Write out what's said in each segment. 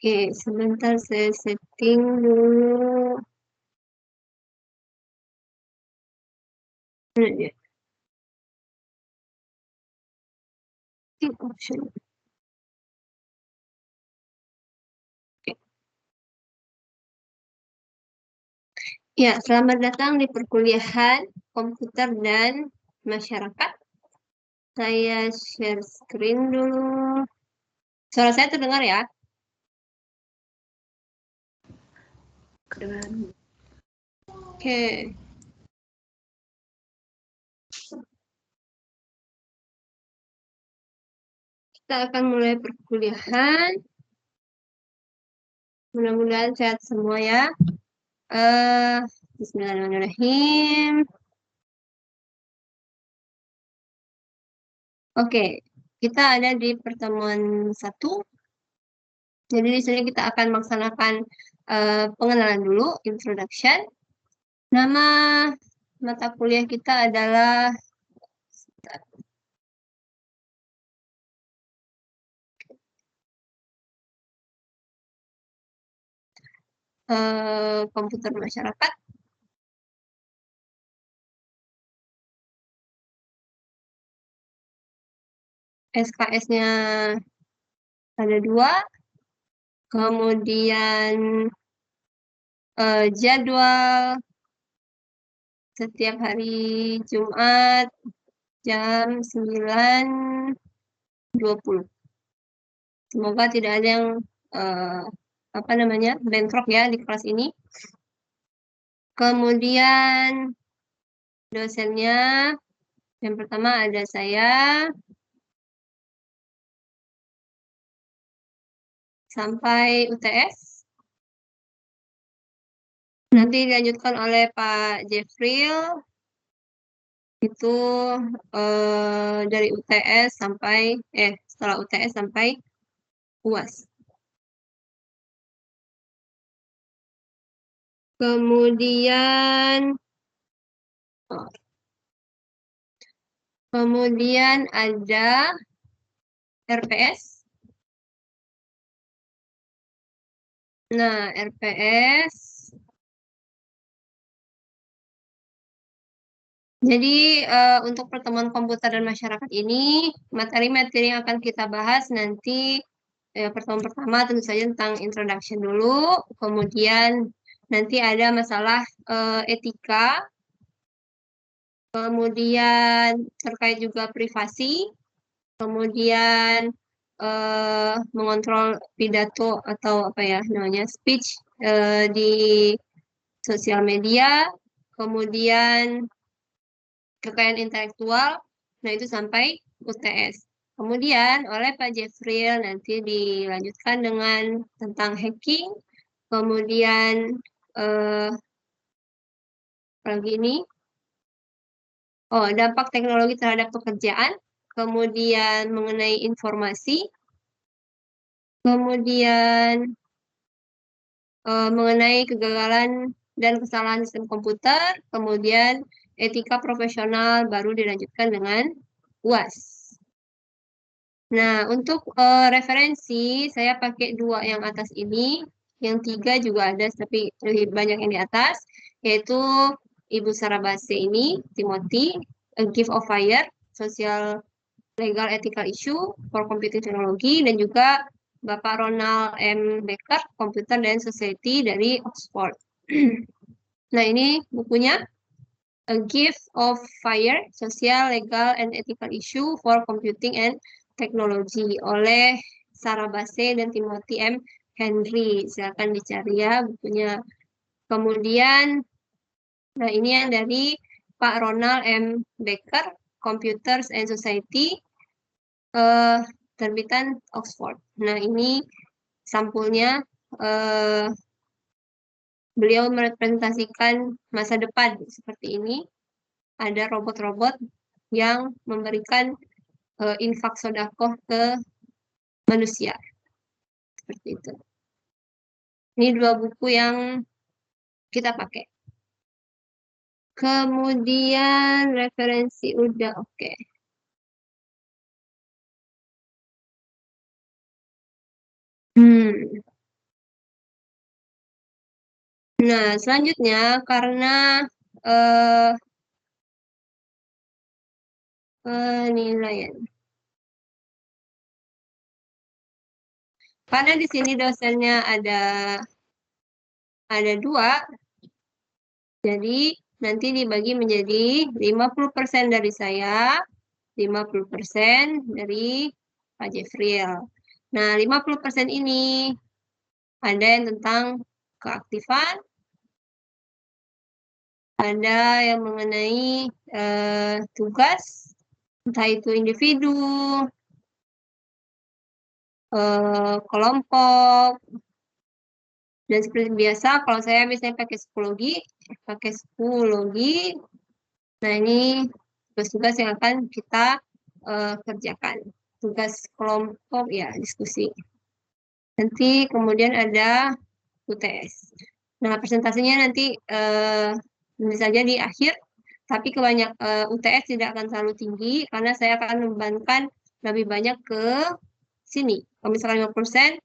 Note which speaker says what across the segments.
Speaker 1: Oke, sebentar saya setting dulu. Mana dia? Option. Oke. Ya, selamat datang di perkuliahan komputer dan masyarakat. Saya share screen dulu. Suara saya terdengar ya?
Speaker 2: Kedengaran.
Speaker 1: Oke. Kita akan mulai perkuliahan. Mudah-mudahan sehat semua ya. Bismillahirrahmanirrahim. Oke, kita ada di pertemuan 1. Jadi di sini kita akan melaksanakan pengenalan dulu, introduction. Nama mata kuliah kita adalah komputer masyarakat. SKS-nya ada 2. Kemudian jadwal setiap hari Jumat jam 9.20. Semoga tidak ada yang bentrok ya di kelas ini. Kemudian dosennya yang pertama ada saya, sampai UTS. Nanti dilanjutkan oleh Pak Jeffrey, itu dari UTS sampai setelah UTS sampai UAS. Kemudian ada RPS. Nah, RPS. Jadi untuk pertemuan komputer dan masyarakat ini, materi-materi yang akan kita bahas nanti pertemuan pertama tentu saja tentang introduction dulu, kemudian nanti ada masalah etika, kemudian terkait juga privasi, kemudian mengontrol pidato atau speech di sosial media, kemudian kekayaan intelektual, nah itu sampai UTS. Kemudian oleh Pak Jeffrey nanti dilanjutkan dengan tentang hacking, kemudian lagi ini, dampak teknologi terhadap pekerjaan, kemudian mengenai informasi, kemudian mengenai kegagalan dan kesalahan sistem komputer, kemudian etika profesional, baru dilanjutkan dengan UAS. Nah, untuk referensi, saya pakai 2 yang atas ini, yang 3 juga ada, tapi lebih banyak yang di atas, yaitu Ibu Sarabase ini, Timothy, A Gift of Fire, Social Legal Ethical Issue for Computing Technology, dan juga Bapak Ronald M. Becker, Computer and Society dari Oxford. Nah, ini bukunya, A Gift of Fire, Social, Legal, and Ethical Issue for Computing and Technology oleh Sarabase dan Timothy M. Henry. Silakan dicari ya bukunya. Kemudian, nah ini yang dari Pak Ronald M. Becker, Computers and Society, terbitan Oxford. Nah, ini sampulnya. Beliau merepresentasikan masa depan seperti ini. Ada robot-robot yang memberikan infak sodakoh ke manusia. Seperti itu. Ini 2 buku yang kita pakai. Kemudian referensi udah oke. Nah, selanjutnya karena penilaian. Karena di sini dosennya ada 2, jadi nanti dibagi menjadi 50% dari saya, 50% dari Pak Jefril. Nah, 50% ini ada yang tentang keaktifan, ada yang mengenai tugas, entah itu individu, kelompok, dan seperti biasa kalau saya misalnya pakai psikologi, nah ini tugas-tugas yang akan kita kerjakan. Tugas kelompok ya diskusi. Nanti kemudian ada UTS. Nah, presentasinya nanti bisa saja di akhir, tapi UTS tidak akan terlalu tinggi karena saya akan membebankan lebih banyak ke sini. Kalau misalkan 5%,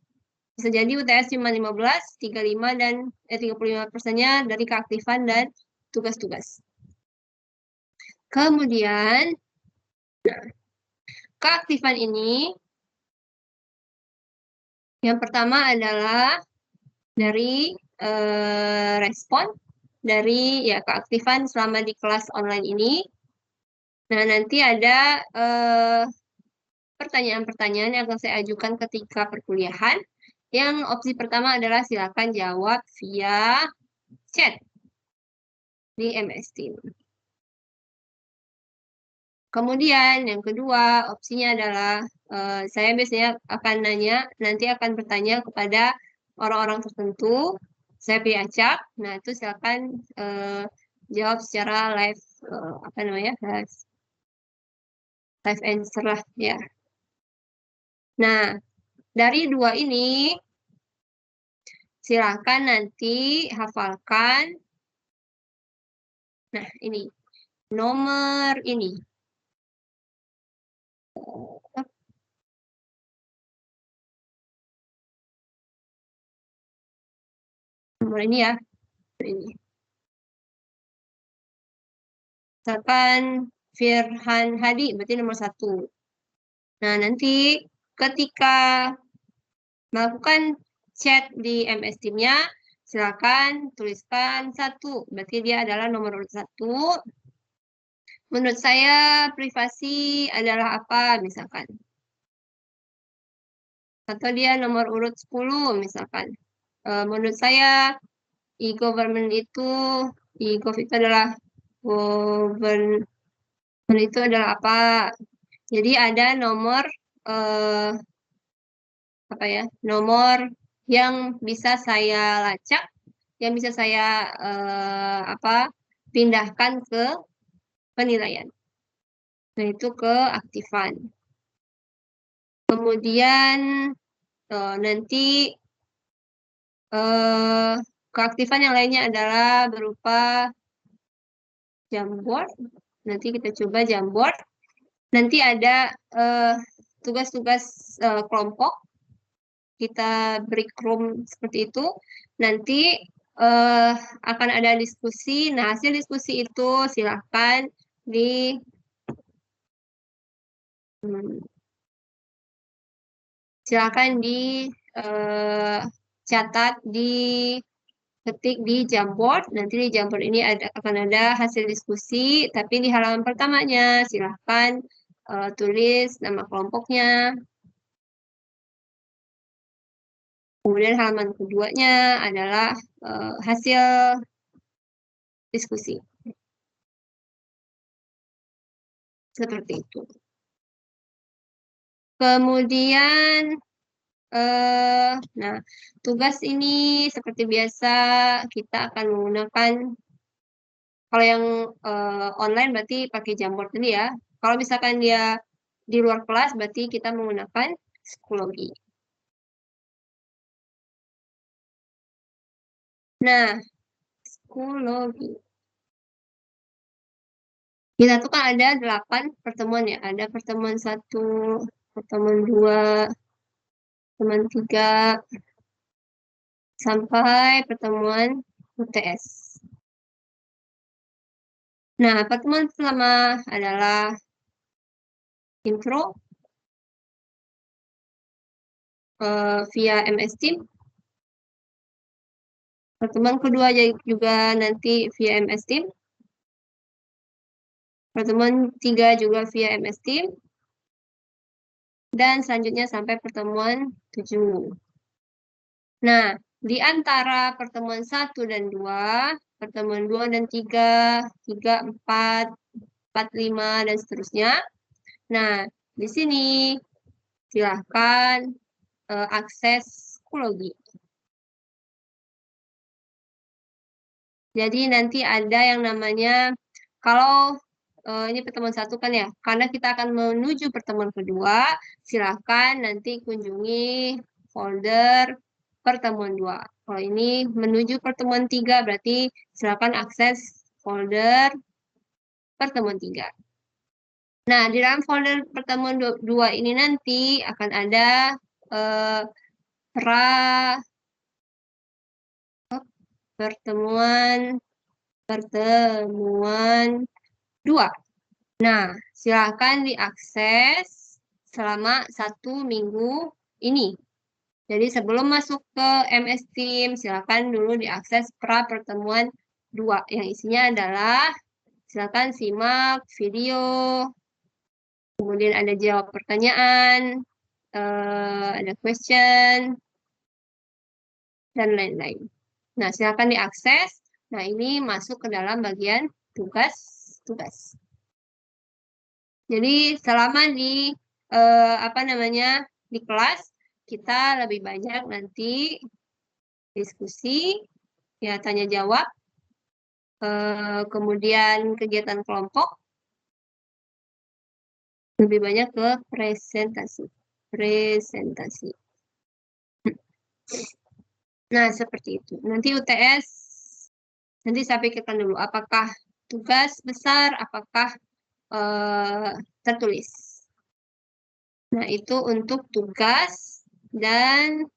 Speaker 1: bisa jadi UTS cuma 15, 35 dan 35%-nya dari keaktifan dan tugas-tugas. Kemudian keaktifan ini yang pertama adalah dari respon dari ya keaktifan selama di kelas online ini. Nah, nanti ada pertanyaan-pertanyaan yang akan saya ajukan ketika perkuliahan. Yang opsi pertama adalah silakan jawab via chat di MS Team. Kemudian yang kedua opsinya adalah saya biasanya nanti akan bertanya kepada orang-orang tertentu. Saya pilih acak. Nah, itu silakan jawab secara live live answer lah ya. Nah, dari 2 ini silakan nanti hafalkan. Nah, ini nomor ini. Nomor ini ya. Ini. Misalkan Firhan Hadi, berarti nomor 1. Nah, nanti ketika melakukan chat di MS Team-nya, silakan tuliskan 1. Berarti dia adalah nomor urut 1. Menurut saya privasi adalah apa misalkan. Atau dia nomor urut 10 misalkan. Menurut saya e-government e-gov itu adalah government itu adalah apa? Jadi ada nomor nomor yang bisa saya lacak, yang bisa saya pindahkan ke penilaian. Nah, itu ke aktifan. Kemudian nanti keaktifan yang lainnya adalah berupa Jamboard. Nanti kita coba Jamboard. Nanti ada tugas-tugas kelompok. Kita break room seperti itu. Nanti akan ada diskusi. Nah, hasil diskusi itu silahkan catat ketik di Jamboard. Nanti di Jamboard ini akan ada hasil diskusi, tapi di halaman pertamanya silahkan tulis nama kelompoknya. Kemudian halaman keduanya adalah hasil diskusi. Seperti itu. Kemudian, nah, tugas ini seperti biasa kita akan menggunakan, kalau yang online berarti pakai Jamboard ini ya. Kalau misalkan dia di luar kelas berarti kita menggunakan psikologi. Nah, psikologi. Kita tuh kan ada 8 pertemuan ya. Ada pertemuan 1, pertemuan 2, pertemuan 3, sampai pertemuan UTS. Nah, pertemuan pertama adalah intro via MS Teams. Pertemuan kedua juga nanti via MS Teams. Pertemuan 3 juga via MS Teams. Dan selanjutnya sampai pertemuan 7. Nah, di antara pertemuan 1 dan 2, pertemuan 2 dan 3, 3, 4, 4, 5, dan seterusnya. Nah, di sini silahkan akses psikologi. Jadi nanti ada yang namanya, kalau ini pertemuan 1 kan ya, karena kita akan menuju pertemuan kedua, silahkan nanti kunjungi folder pertemuan 2. Kalau ini menuju pertemuan 3, berarti silahkan akses folder pertemuan 3. Nah, di dalam folder pertemuan 2 ini nanti akan ada pertemuan 2. Nah, silakan diakses selama 1 minggu ini. Jadi sebelum masuk ke MS Teams, silakan dulu diakses pertemuan 2. Yang isinya adalah silakan simak video, kemudian ada jawab pertanyaan, ada question, dan lain-lain. Nah, silakan diakses. Nah, ini masuk ke dalam bagian tugas. Jadi selama di di kelas kita lebih banyak nanti diskusi, ya tanya jawab, kemudian kegiatan kelompok, lebih banyak ke presentasi. Nah, seperti itu. Nanti UTS, nanti saya pikirkan dulu apakah tugas besar, apakah tertulis. Nah, itu untuk tugas dan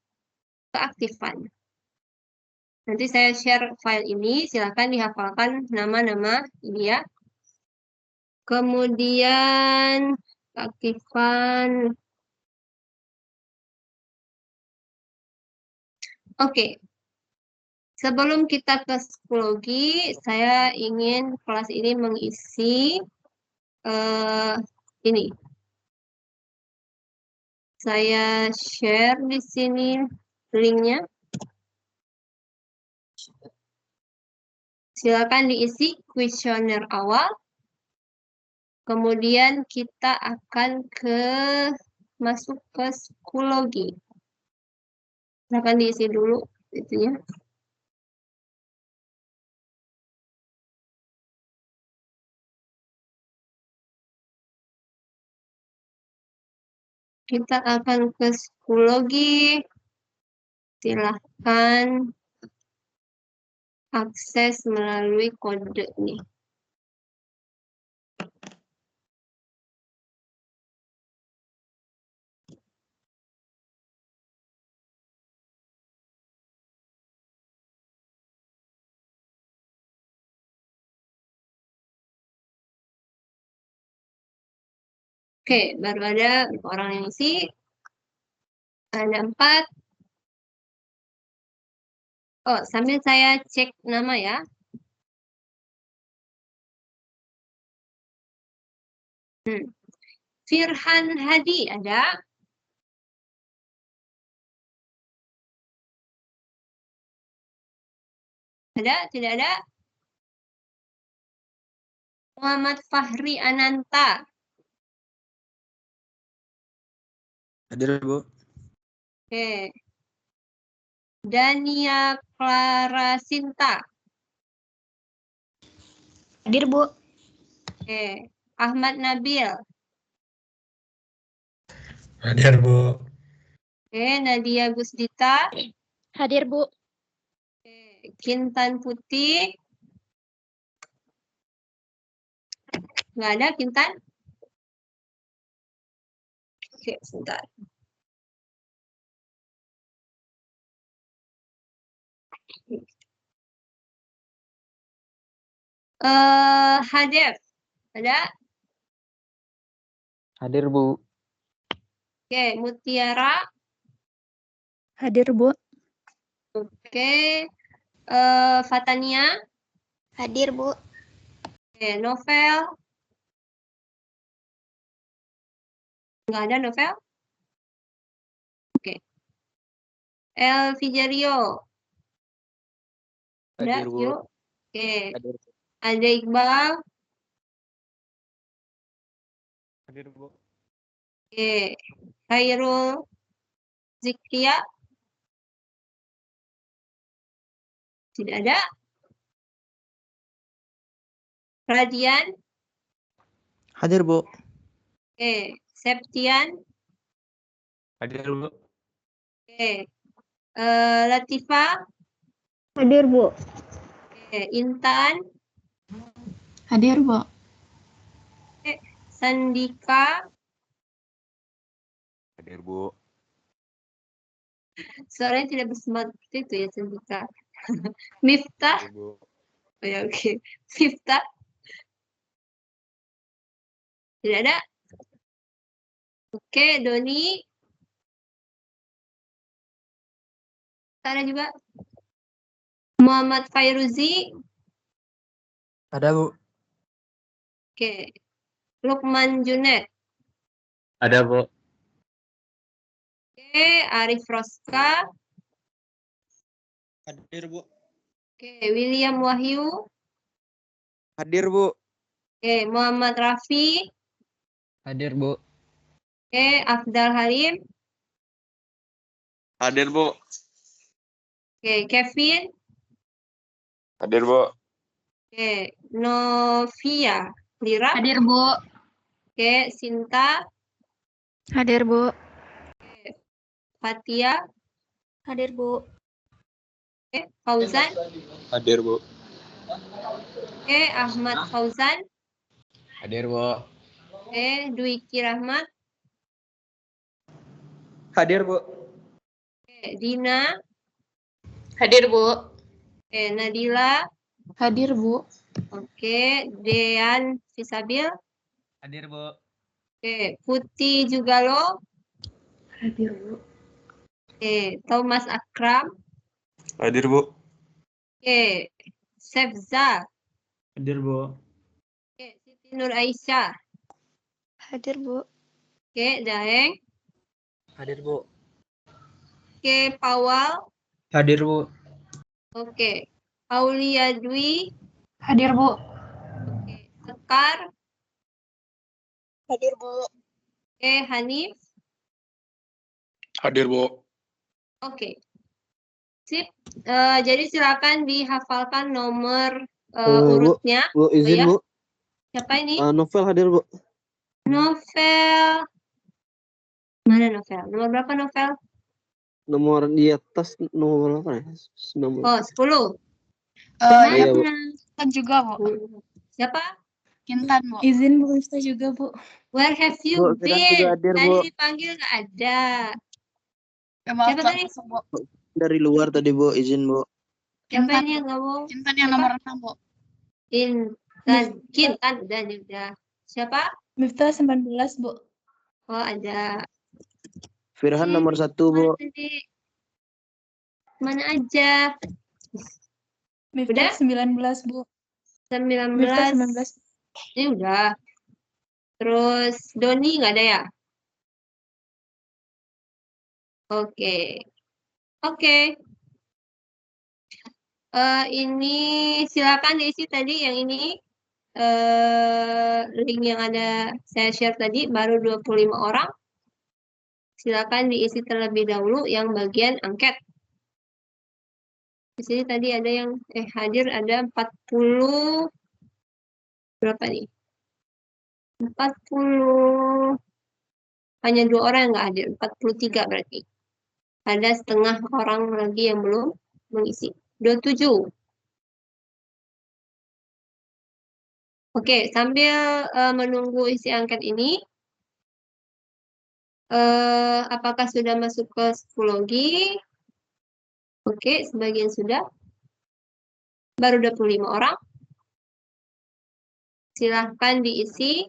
Speaker 1: keaktifan. Nanti saya share file ini, silakan dihafalkan nama-nama ini ya. Kemudian keaktifan. Oke. Sebelum kita ke psikologi, saya ingin kelas ini mengisi ini. Saya share di sini linknya. Silakan diisi kuesioner awal. Kemudian kita akan masuk ke psikologi. Silakan diisi dulu itunya. Kita akan ke psikologi. Silahkan akses melalui kode nih. Oke, baru ada orang yang isi. Ada 4. Oh, sambil saya cek nama ya. Firhan Hadi ada. Ada? Tidak ada? Muhammad Fahri Ananta.
Speaker 2: Hadir, Bu.
Speaker 1: Oke. Dania Clara Sinta.
Speaker 3: Hadir, Bu.
Speaker 1: Oke. Ahmad Nabil.
Speaker 2: Hadir, Bu.
Speaker 1: Oke. Nadia Gusdita.
Speaker 3: Hadir, Bu.
Speaker 1: Oke. Kintan Putih. Nggak ada, Kintan? Oke, sebentar. Hadef. Ada?
Speaker 2: Hadir, Bu.
Speaker 1: Oke, Mutiara.
Speaker 3: Hadir, Bu.
Speaker 1: Oke. Fatania.
Speaker 3: Hadir, Bu.
Speaker 1: Oke, Novel. Nggak ada Novel? Oke. El Fijario. Ada,
Speaker 2: Hadir, Bu.
Speaker 1: yuk. Oke.
Speaker 2: Hadir,
Speaker 1: Ada Iqbal.
Speaker 2: Hadir, Bu.
Speaker 1: Oke. Khairul Zikria. Tidak ada. Radian.
Speaker 2: Hadir, Bu.
Speaker 1: Oke. Septian.
Speaker 2: Hadir, Bu.
Speaker 1: Oke. Latifa.
Speaker 3: Hadir, Bu.
Speaker 1: Oke. Intan.
Speaker 3: Hadir, Bu.
Speaker 1: Oke. Sandika.
Speaker 2: Hadir, Bu.
Speaker 1: Suaranya tidak bersemangat seperti itu ya, Sandika. Miftah.
Speaker 2: Hadir, Bu.
Speaker 1: Oh ya, oke. Miftah. Tidak ada. Oke, Doni. Tak ada juga. Muhammad Fairuzi.
Speaker 2: Ada, Bu.
Speaker 1: Oke. Lukman Junet.
Speaker 2: Ada, Bu.
Speaker 1: Oke. Arif Roska.
Speaker 2: Hadir, Bu.
Speaker 1: Oke. William Wahyu.
Speaker 2: Hadir, Bu.
Speaker 1: Oke. Muhammad Rafi.
Speaker 2: Hadir, Bu.
Speaker 1: Oke. Afdal Halim.
Speaker 2: Hadir, Bu.
Speaker 1: Oke. Kevin.
Speaker 2: Hadir, Bu.
Speaker 1: Oke. Novia Lira.
Speaker 3: Hadir, Bu.
Speaker 1: Oke. Sinta.
Speaker 3: Hadir, Bu.
Speaker 1: Fatia.
Speaker 3: Hadir, Bu.
Speaker 1: Oke. Fauzan.
Speaker 2: Hadir, Bu.
Speaker 1: Oke. Ahmad Fauzan.
Speaker 2: Hadir, Bu.
Speaker 1: Oke. Dwiki Rahmat.
Speaker 2: Hadir, Bu.
Speaker 1: Oke. Dina.
Speaker 3: Hadir, Bu.
Speaker 1: Oke. Nadila.
Speaker 3: Hadir, Bu.
Speaker 1: Oke. Dean Fisabil.
Speaker 2: Hadir, Bu.
Speaker 1: Oke. Putih Jugalo.
Speaker 3: Hadir, Bu.
Speaker 1: Oke. Thomas Akram.
Speaker 2: Hadir, Bu.
Speaker 1: Oke. Sefza.
Speaker 2: Hadir, Bu.
Speaker 1: Oke. Siti Nur Aisyah.
Speaker 3: Hadir, Bu.
Speaker 1: Oke. Daeng.
Speaker 2: Hadir, Bu.
Speaker 1: Oke. Pawal.
Speaker 2: Hadir, Bu.
Speaker 1: Oke. Aulia Dwi.
Speaker 3: Hadir, Bu.
Speaker 1: Oke. Sekar.
Speaker 3: Hadir, Bu.
Speaker 1: Oke. Hanif.
Speaker 2: Hadir, Bu.
Speaker 1: Oke. Sip. Jadi silakan dihafalkan nomor
Speaker 4: Bu,
Speaker 1: urutnya.
Speaker 4: Bu, izin,
Speaker 1: ya.
Speaker 4: Bu.
Speaker 1: Siapa ini?
Speaker 4: Novel hadir, Bu.
Speaker 1: Novel. Mana Novel? Nomor berapa Novel?
Speaker 4: Nomor di atas nomor berapa ya? Nomor.
Speaker 1: Oh, 10.
Speaker 4: iya, Bu.
Speaker 3: Intan juga, Bu.
Speaker 1: Siapa?
Speaker 3: Intan, Bu. Izin, Bu.Ista juga, Bu.
Speaker 1: Where have
Speaker 4: Bu,
Speaker 1: you
Speaker 4: Firhan
Speaker 1: been?
Speaker 4: juga hadir,
Speaker 1: Tadi
Speaker 4: Bu.
Speaker 1: dipanggil nggak ada.
Speaker 3: Maaf,
Speaker 1: Siapa
Speaker 3: Kak,
Speaker 1: tadi?
Speaker 3: masuk, Bu.
Speaker 4: Dari luar tadi, Bu. Izin, Bu.
Speaker 1: Siapa
Speaker 3: Intan,
Speaker 1: ini yang ngomong?
Speaker 3: Intan yang
Speaker 1: Siapa?
Speaker 3: nomor 6, Bu.
Speaker 1: Intan. Kintan udah. Siapa?
Speaker 3: Miftah 19, Bu.
Speaker 1: Oh, ada.
Speaker 4: Firhan nomor 1, Bu.
Speaker 1: Mana aja?
Speaker 3: Miftah
Speaker 1: Udah?
Speaker 3: 19, Bu.
Speaker 1: 19.
Speaker 3: Miftah 19.
Speaker 1: Ini udah. Terus Doni nggak ada ya? Oke. Oke. Ini silakan diisi tadi yang ini. Link yang ada saya share tadi baru 25 orang. Silakan diisi terlebih dahulu yang bagian angket. Di sini tadi ada yang hadir ada 40 berapa nih? 40 hanya 2 orang yang nggak hadir, 43 berarti. Ada setengah orang lagi yang belum mengisi. 27. Oke, sambil menunggu isi angket ini, apakah sudah masuk ke psikologi? Oke, sebagian sudah. Baru 25 orang. Silahkan diisi.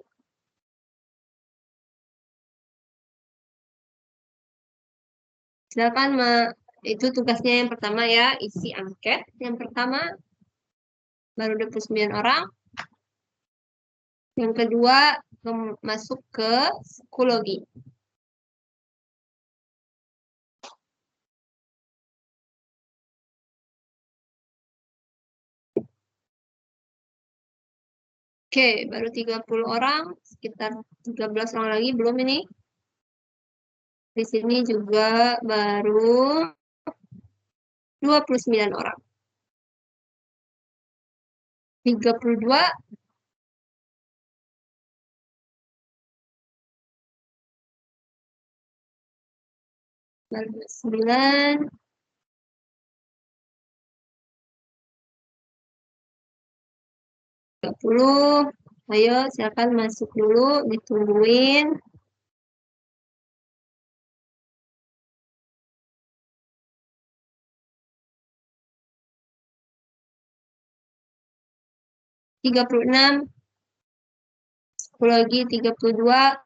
Speaker 1: Silakan itu tugasnya yang pertama ya, isi angket yang pertama. Baru 29 orang. Yang kedua, masuk ke psikologi. Oke, baru 30 orang, sekitar 13 orang lagi, belum ini. Di sini juga baru 29 orang. 32. Baru 9. 30. Ayo, silakan masuk dulu, ditungguin. (36) psikologi 32.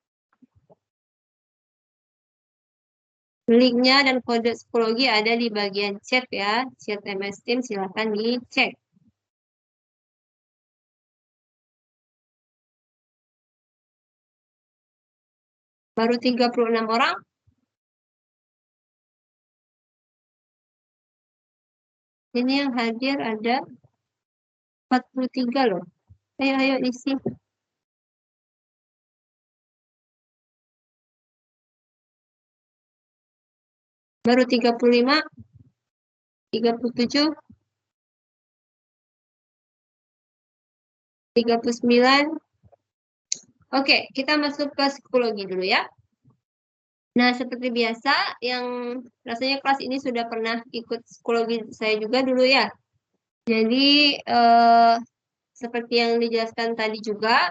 Speaker 1: Linknya dan kode psikologi ada di bagian chat ya, chat MS Team, silakan dicek. Baru 36 orang. Ini yang hadir ada 43 loh. Ayo isi. Baru 35, 37, 39. Oke, kita masuk ke psikologi dulu ya. Nah, seperti biasa, yang rasanya kelas ini sudah pernah ikut psikologi saya juga dulu ya. Jadi, seperti yang dijelaskan tadi juga,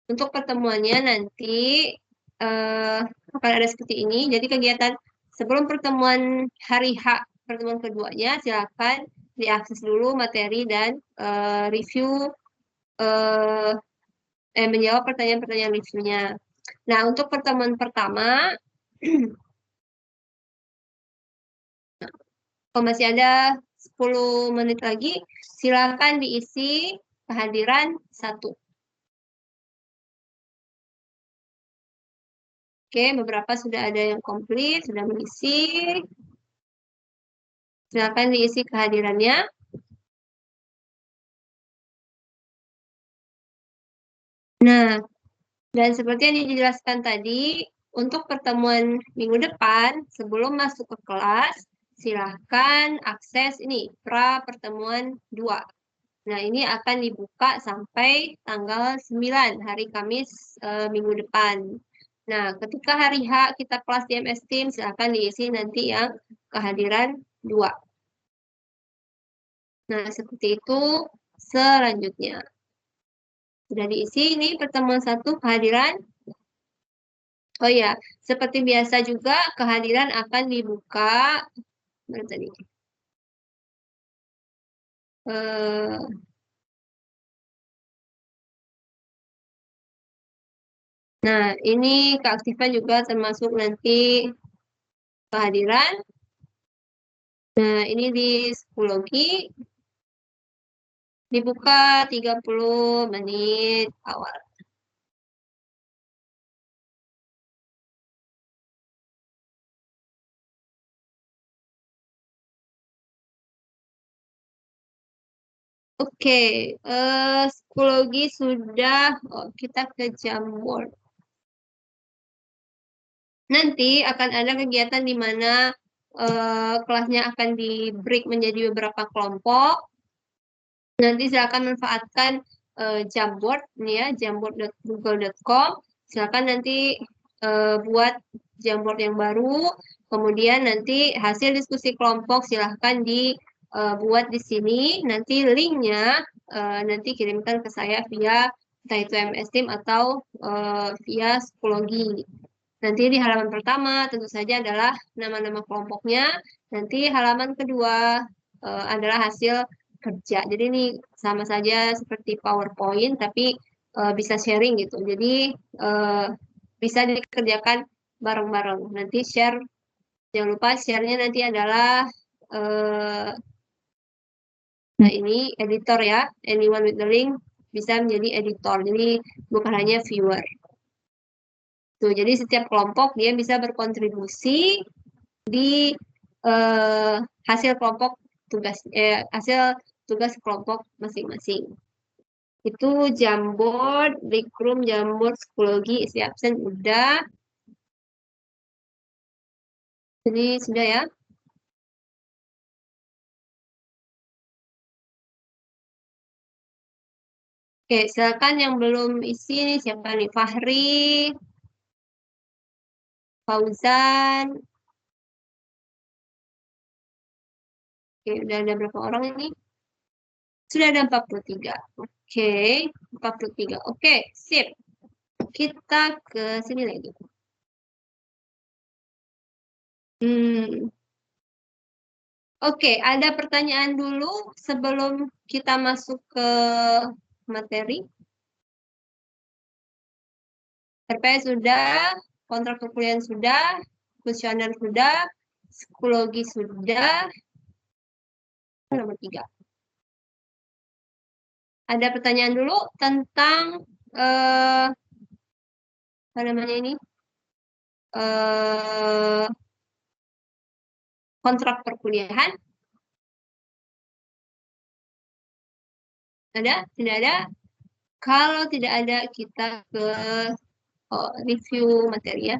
Speaker 1: untuk pertemuannya nanti akan ada seperti ini. Jadi, kegiatan sebelum pertemuan hari H, pertemuan keduanya, silakan diakses dulu materi dan review, menjawab pertanyaan-pertanyaan reviewnya. Nah, untuk pertemuan pertama, kalau masih ada 10 menit lagi, silakan diisi kehadiran 1. Oke, beberapa sudah ada yang komplit, sudah mengisi. Silakan diisi kehadirannya. Nah, dan seperti yang dijelaskan tadi, untuk pertemuan minggu depan, sebelum masuk ke kelas, silahkan akses ini, pra pertemuan 2. Nah, ini akan dibuka sampai tanggal 9, hari Kamis minggu depan. Nah, ketika hari H kita kelas di MS Team, silahkan diisi nanti yang kehadiran 2. Nah, seperti itu selanjutnya. Sudah diisi ini pertemuan 1 kehadiran. Oh ya, seperti biasa juga kehadiran akan dibuka. Mana tadi? Nah, ini keaktifan juga termasuk nanti kehadiran. Nah, ini di psikologi dibuka 30 menit awal. Oke, psikologi sudah, kita ke Jamboard. Nanti akan ada kegiatan di mana kelasnya akan di-break menjadi beberapa kelompok. Nanti silakan manfaatkan Jamboard, ini ya, jamboard.google.com. Silakan nanti buat Jamboard yang baru. Kemudian nanti hasil diskusi kelompok silahkan dibuat di sini. Nanti linknya nanti kirimkan ke saya via entah itu MS Team atau via psikologi. Nanti di halaman pertama tentu saja adalah nama-nama kelompoknya. Nanti halaman kedua adalah hasil kerja. Jadi ini sama saja seperti PowerPoint, tapi bisa sharing gitu. Jadi bisa dikerjakan bareng-bareng. Nanti share, jangan lupa share-nya nanti adalah nah ini editor ya. Anyone with the link bisa menjadi editor. Jadi bukan hanya viewer. Tuh, jadi setiap kelompok dia bisa berkontribusi di hasil kelompok tugas hasil tugas kelompok masing-masing. Itu Jamboard, Breakroom, Jamboard, psikologi, isi absen udah. Jadi sudah ya. Oke, silakan yang belum isi nih siapa nih? Fahri, Fauzan. Oke, udah ada berapa orang ini? Sudah ada 43. Oke, 43. Oke, sip. Kita ke sini lagi. Oke, ada pertanyaan dulu sebelum kita masuk ke materi. RPS sudah, kontrak perkuliahan sudah, kuesioner sudah, psikologi sudah. Nomor 3. Ada pertanyaan dulu tentang apa namanya ini? Kontrak perkuliahan. Ada? Tidak ada? Kalau tidak ada, kita ke review materi ya.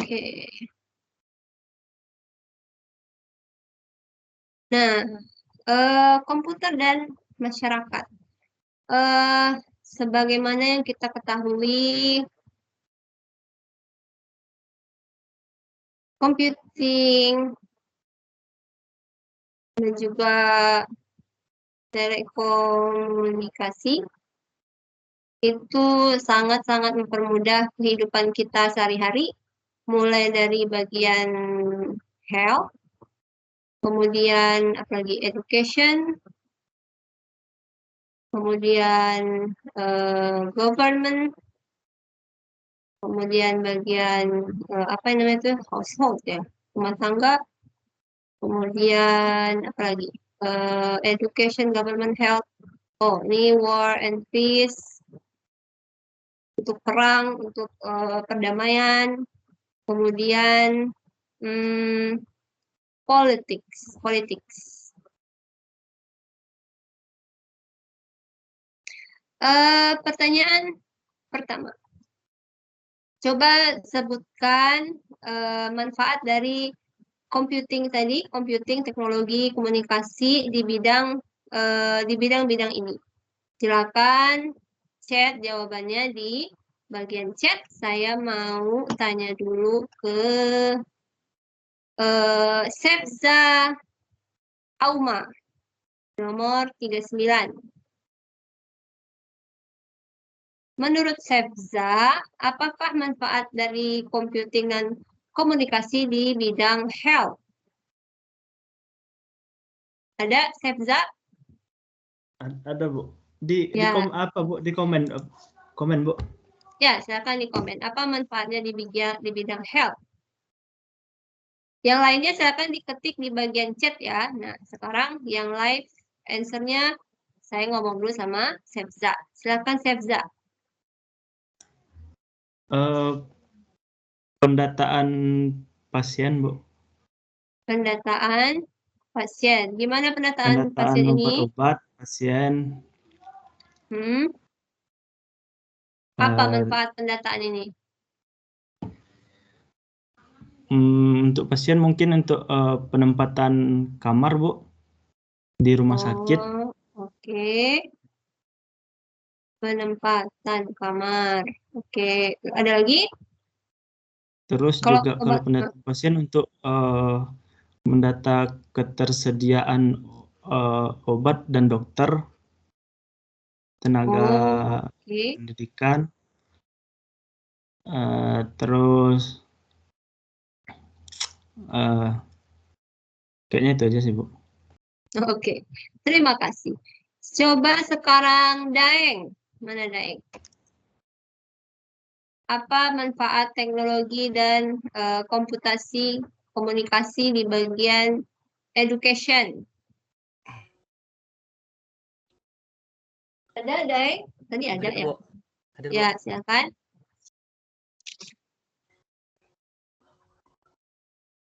Speaker 1: Oke. Nah, komputer dan masyarakat. Sebagaimana yang kita ketahui, computing dan juga telekomunikasi itu sangat-sangat mempermudah kehidupan kita sehari-hari, mulai dari bagian health, kemudian apalagi education, kemudian government, kemudian bagian apa namanya itu household ya, rumah tangga, kemudian apalagi education, government, health. Oh, ini war and peace, untuk perang, untuk perdamaian, kemudian politics. Pertanyaan pertama, coba sebutkan manfaat dari computing tadi, computing, teknologi, komunikasi di bidang-bidang ini. Silakan chat jawabannya di bagian chat. Saya mau tanya dulu ke Sepza Auma, nomor 39. Menurut Sepza, apakah manfaat dari computing dan komunikasi di bidang health? Ada, Sepza?
Speaker 2: Ada, Bu. Di
Speaker 1: Ya.
Speaker 2: apa, Bu? Di komen, Bu.
Speaker 1: Ya, silakan di komen. Apa manfaatnya di bidang health? Yang lainnya silakan diketik di bagian chat ya. Nah, sekarang yang live answer-nya saya ngomong dulu sama Sepza. Silakan Sepza.
Speaker 2: Pendataan pasien, Bu.
Speaker 1: Pendataan pasien. Gimana pendataan
Speaker 2: Pendataan
Speaker 1: pasien ini?
Speaker 2: obat pasien.
Speaker 1: Apa manfaat pendataan ini?
Speaker 2: Untuk pasien mungkin untuk penempatan kamar, Bu, di rumah sakit.
Speaker 1: Oke. Penempatan kamar. Oke. Ada lagi?
Speaker 2: Terus
Speaker 1: Kalau
Speaker 2: juga kalau
Speaker 1: obat,
Speaker 2: pendataan pasien untuk mendata ketersediaan obat dan dokter, tenaga
Speaker 1: oke.
Speaker 2: pendidikan, terus kayaknya itu aja sih, Bu.
Speaker 1: Oke, terima kasih. Coba sekarang Daeng. Mana Daeng? Apa manfaat teknologi dan komputasi komunikasi di bagian education? Ada Daeng? Tadi ada ya?
Speaker 5: Bu. Hadir, Bu.
Speaker 1: Ya, silakan.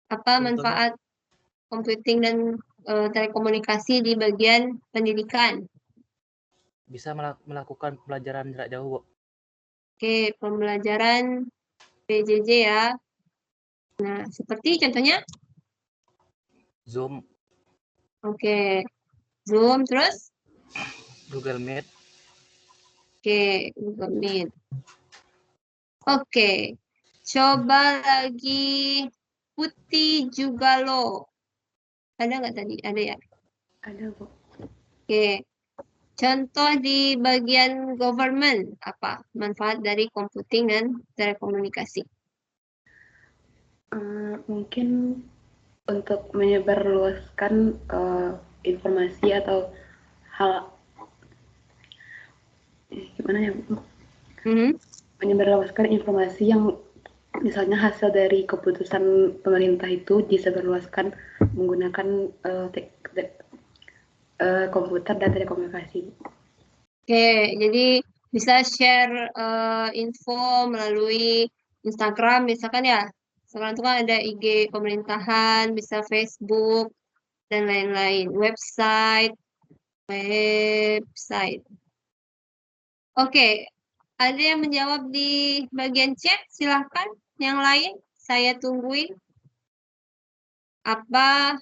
Speaker 1: Apa
Speaker 5: Contohnya?
Speaker 1: manfaat computing dan telekomunikasi di bagian pendidikan?
Speaker 5: Bisa melakukan pembelajaran jarak jauh, Bu.
Speaker 1: Oke, pembelajaran PJJ ya. Nah, seperti contohnya?
Speaker 5: Zoom,
Speaker 1: Oke, Zoom terus?
Speaker 5: Google Meet,
Speaker 1: Oke, Google Meet. Oke, coba lagi Putih juga lo. Ada nggak tadi? Ada ya?
Speaker 3: Ada, Bu.
Speaker 1: Oke, contoh di bagian government apa? Manfaat dari computing dan telekomunikasi.
Speaker 6: Mungkin untuk menyebarluaskan informasi atau hal gimana ya Bu? Menyebarluaskan informasi yang misalnya hasil dari keputusan pemerintah itu disebarluaskan menggunakan komputer dan telekomunikasi.
Speaker 1: Oke, jadi bisa share info melalui Instagram misalkan ya. Sekarang itu kan ada IG pemerintahan, bisa Facebook, dan lain-lain. Website. Oke, ada yang menjawab di bagian chat? Silahkan. Yang lain, saya tungguin. Apa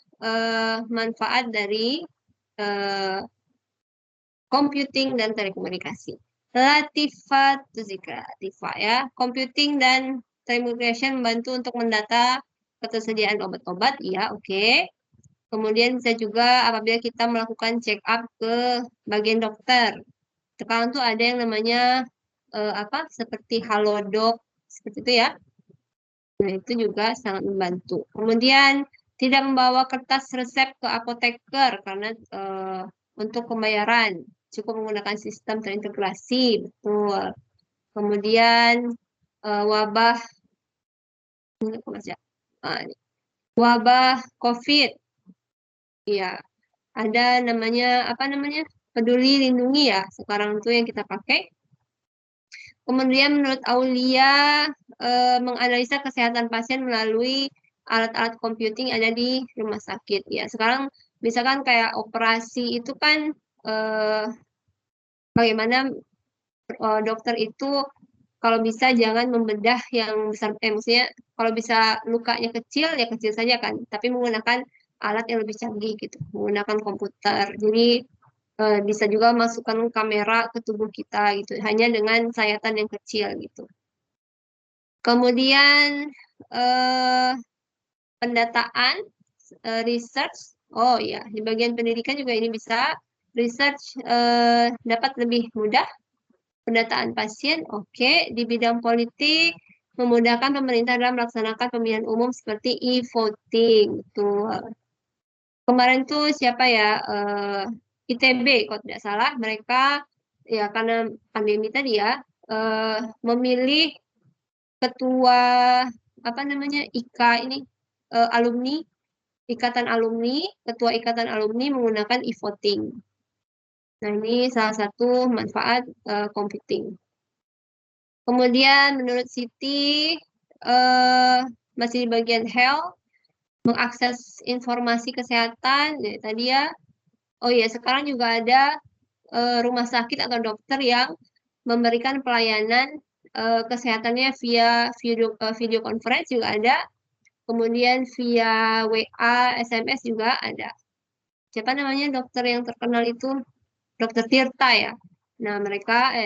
Speaker 1: manfaat dari computing dan telekomunikasi? Latifah Tuzika, Latifah ya. Computing dan telekomunikasi membantu untuk mendata ketersediaan obat-obat, ya oke. Kemudian bisa juga apabila kita melakukan check up ke bagian dokter. Sekarang tuh ada yang namanya seperti Halodoc seperti itu ya. Nah, itu juga sangat membantu. Kemudian tidak membawa kertas resep ke apoteker karena untuk pembayaran cukup menggunakan sistem terintegrasi, betul. Kemudian wabah wabah COVID. Iya, ada namanya Peduli Lindungi ya. Sekarang itu yang kita pakai. Kemudian menurut Aulia menganalisa kesehatan pasien melalui alat-alat computing ada di rumah sakit. Ya, sekarang misalkan kayak operasi itu kan bagaimana dokter itu kalau bisa jangan membedah yang besar, maksudnya kalau bisa lukanya kecil ya kecil saja kan, tapi menggunakan alat yang lebih canggih gitu, menggunakan komputer. Jadi bisa juga masukkan kamera ke tubuh kita gitu, hanya dengan sayatan yang kecil gitu. Kemudian pendataan, research, oh ya di bagian pendidikan juga ini bisa research dapat lebih mudah. Pendataan pasien, oke. Di bidang politik, memudahkan pemerintah dalam melaksanakan pemilihan umum seperti e-voting. Betul. Kemarin tuh siapa ya? ITB, kalau tidak salah, mereka ya karena pandemi tadi ya, memilih ketua IKA ini alumni, ikatan alumni, ketua ikatan alumni menggunakan e-voting. Nah, ini salah satu manfaat computing. Kemudian menurut Siti, masih di bagian health, mengakses informasi kesehatan, ya, tadi ya. Oh iya, sekarang juga ada rumah sakit atau dokter yang memberikan pelayanan kesehatannya via video conference juga ada. Kemudian via WA, SMS juga ada. Siapa namanya dokter yang terkenal itu? Dokter Tirta ya. Nah,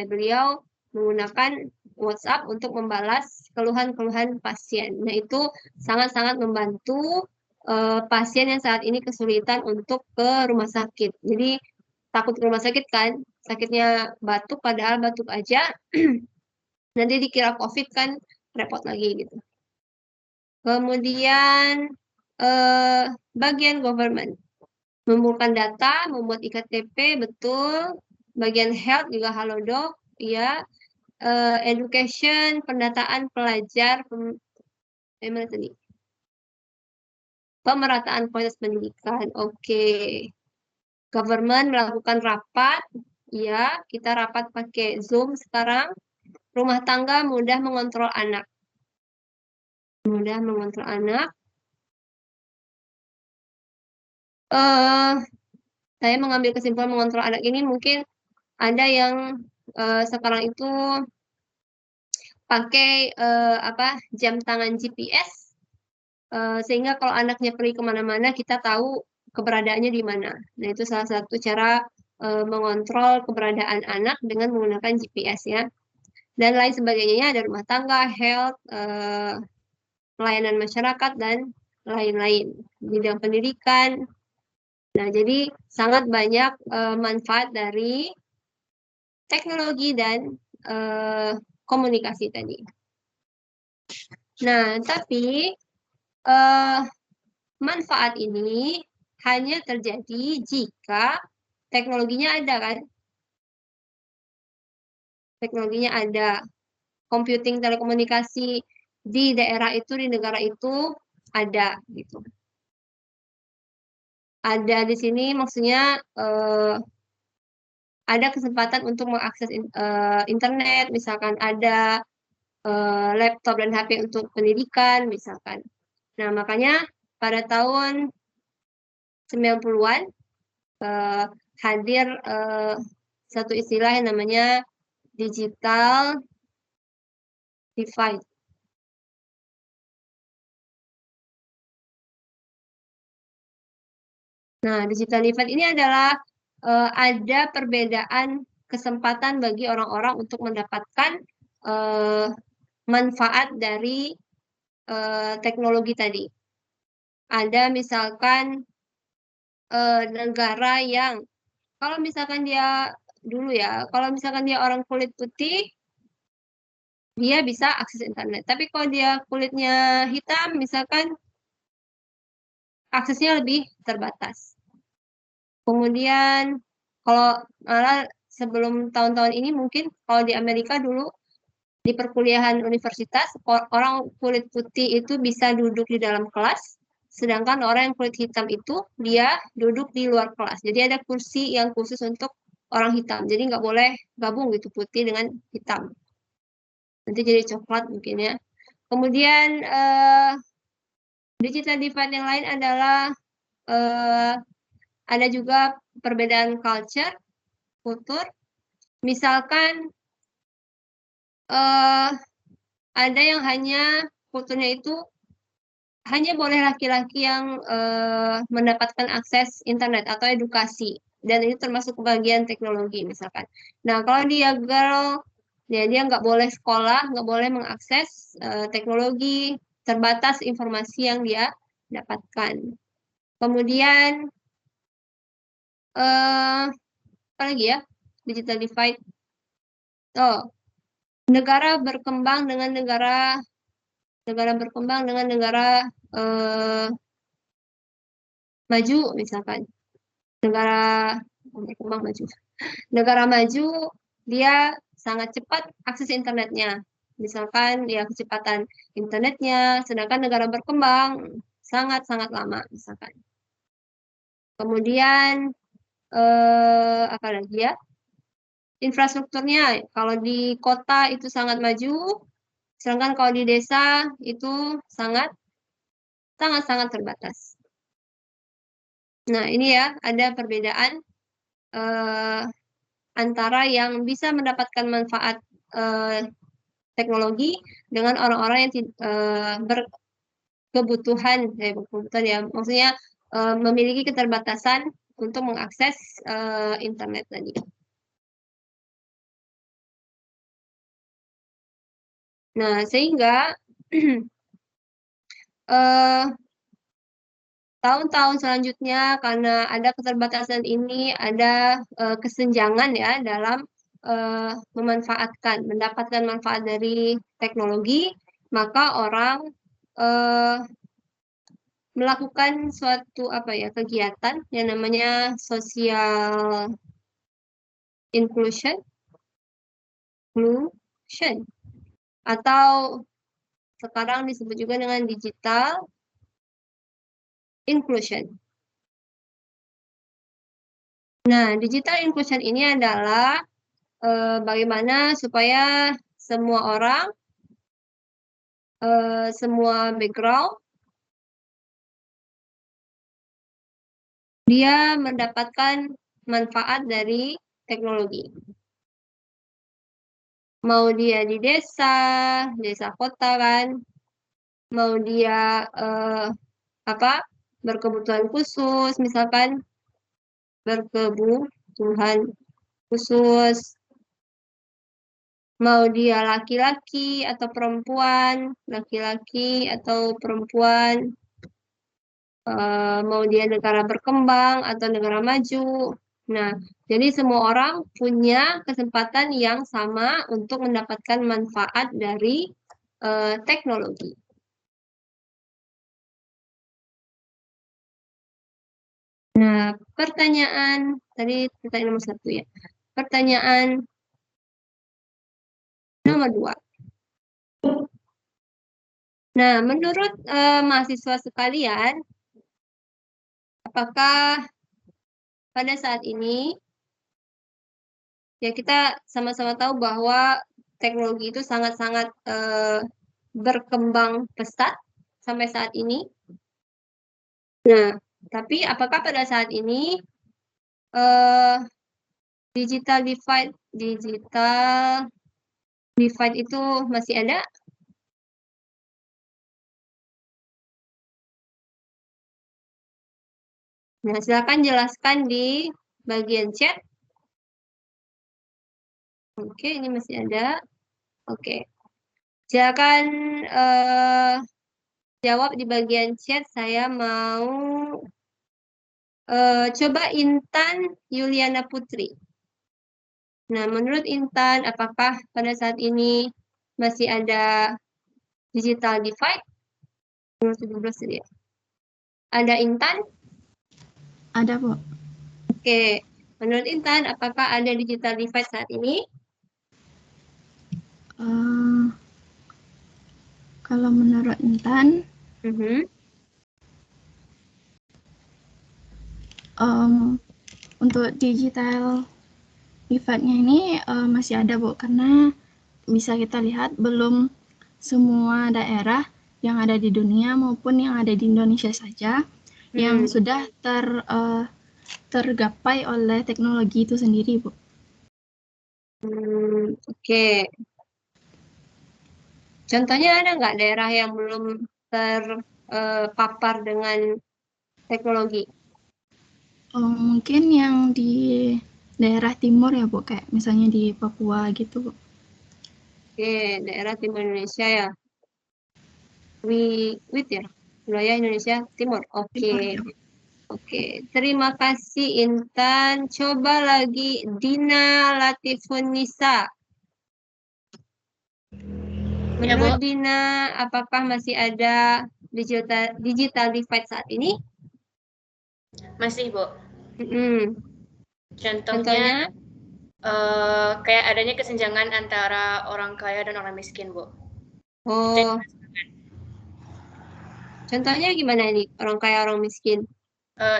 Speaker 1: beliau menggunakan WhatsApp untuk membalas keluhan-keluhan pasien. Nah, itu sangat-sangat membantu pasien yang saat ini kesulitan untuk ke rumah sakit. Jadi, takut ke rumah sakit kan, sakitnya batuk, padahal batuk aja, nanti dikira COVID kan, repot lagi gitu. Kemudian, bagian government. Mengumpulkan data, membuat IKTP, betul. Bagian health juga Halodoc, ya. Education, pendataan pelajar, mana tadi? Pemerataan kualitas pendidikan, oke. Government melakukan rapat, ya. Kita rapat pakai Zoom sekarang. Rumah tangga mudah mengontrol anak. Mudah mengontrol anak. Saya mengambil kesimpulan mengontrol anak ini mungkin ada yang sekarang itu pakai jam tangan GPS sehingga kalau anaknya pergi kemana-mana kita tahu keberadaannya di mana. Nah, itu salah satu cara mengontrol keberadaan anak dengan menggunakan GPS ya. Dan lain sebagainya ada rumah tangga, health, pelayanan masyarakat dan lain-lain. Bidang pendidikan. Nah, jadi sangat banyak manfaat dari teknologi dan komunikasi tadi. Nah, tapi manfaat ini hanya terjadi jika teknologinya ada kan. Teknologinya ada. Computing telekomunikasi di daerah itu, di negara itu ada gitu. Ada di sini maksudnya ada kesempatan untuk mengakses internet, misalkan ada laptop dan HP untuk pendidikan, misalkan. Nah, makanya pada tahun 90-an hadir satu istilah yang namanya digital divide. Nah, digital divide ini adalah ada perbedaan kesempatan bagi orang-orang untuk mendapatkan manfaat dari teknologi tadi. Ada misalkan negara yang kalau misalkan dia dulu ya, kalau misalkan dia orang kulit putih, dia bisa akses internet. Tapi kalau dia kulitnya hitam, misalkan aksesnya lebih terbatas. Kemudian kalau malah sebelum tahun-tahun ini mungkin kalau di Amerika dulu di perkuliahan universitas orang kulit putih itu bisa duduk di dalam kelas, sedangkan orang yang kulit hitam itu dia duduk di luar kelas. Jadi ada kursi yang khusus untuk orang hitam. Jadi nggak boleh gabung gitu putih dengan hitam. Nanti jadi coklat mungkin ya. Kemudian digital divide yang lain adalah ada juga perbedaan kultur. Misalkan ada yang hanya kulturnya itu hanya boleh laki-laki yang mendapatkan akses internet atau edukasi. Dan ini termasuk bagian teknologi misalkan. Nah, kalau dia girl, ya dia nggak boleh sekolah, nggak boleh mengakses teknologi, terbatas informasi yang dia dapatkan. Kemudian, apa lagi ya? Digital divide. Oh, negara berkembang dengan negara berkembang dengan negara maju misalkan. Negara berkembang maju. Negara maju dia sangat cepat akses internetnya. Misalkan ya kecepatan internetnya, sedangkan negara berkembang sangat-sangat lama misalkan. Kemudian apa lagi ya? Infrastrukturnya kalau di kota itu sangat maju, sedangkan kalau di desa itu sangat terbatas. Nah, ini ya ada perbedaan antara yang bisa mendapatkan manfaat teknologi dengan orang-orang yang berkebutuhan ya, maksudnya memiliki keterbatasan untuk mengakses internet tadi. Nah, sehingga eh, tahun-tahun selanjutnya karena ada keterbatasan ini, ada kesenjangan ya dalam mendapatkan manfaat dari teknologi, maka orang melakukan suatu kegiatan yang namanya social inclusion, atau sekarang disebut juga dengan digital inclusion. Nah, digital inclusion ini adalah bagaimana supaya semua orang, semua background, dia mendapatkan manfaat dari teknologi. Mau dia di desa kota kan, mau dia berkebutuhan khusus, misalkan berkebutuhan khusus, mau dia laki-laki atau perempuan, mau dia negara berkembang atau negara maju. Nah, jadi semua orang punya kesempatan yang sama untuk mendapatkan manfaat dari teknologi. Nah, pertanyaan nomor 1 ya. Pertanyaan nomor 2. Nah, menurut mahasiswa sekalian, apakah pada saat ini ya kita sama-sama tahu bahwa teknologi itu sangat-sangat berkembang pesat sampai saat ini. Nah, tapi apakah pada saat ini digital divide itu masih ada? Nah, silakan jelaskan di bagian chat. Oke, ini masih ada. Oke. Silakan jawab di bagian chat. Saya mau coba Intan Yuliana Putri. Nah, menurut Intan, apakah pada saat ini masih ada digital divide? 17 tadi ya. Ada Intan?
Speaker 3: Ada, Bu.
Speaker 1: Oke. Menurut Intan, apakah ada digital divide saat ini?
Speaker 3: Kalau menurut Intan, untuk digital divide-nya ini masih ada, Bu, karena bisa kita lihat belum semua daerah yang ada di dunia maupun yang ada di Indonesia saja yang sudah tergapai oleh teknologi itu sendiri, Bu.
Speaker 1: Oke. Contohnya ada nggak daerah yang belum terpapar dengan teknologi?
Speaker 3: Mungkin yang di daerah timur ya, Bu, kayak misalnya di Papua gitu, Bu.
Speaker 1: Oke, daerah timur Indonesia ya. WIT ya, wilayah Indonesia Timur. Oke. Oke, terima kasih Intan. Coba lagi Dina Latifunisa. Menurut Dina, apakah masih ada digital divide saat ini?
Speaker 7: Masih, Bu.
Speaker 1: Contohnya?
Speaker 7: Kayak adanya kesenjangan antara orang kaya dan orang miskin, Bu.
Speaker 1: Oh. Contohnya gimana nih, orang kaya, orang miskin?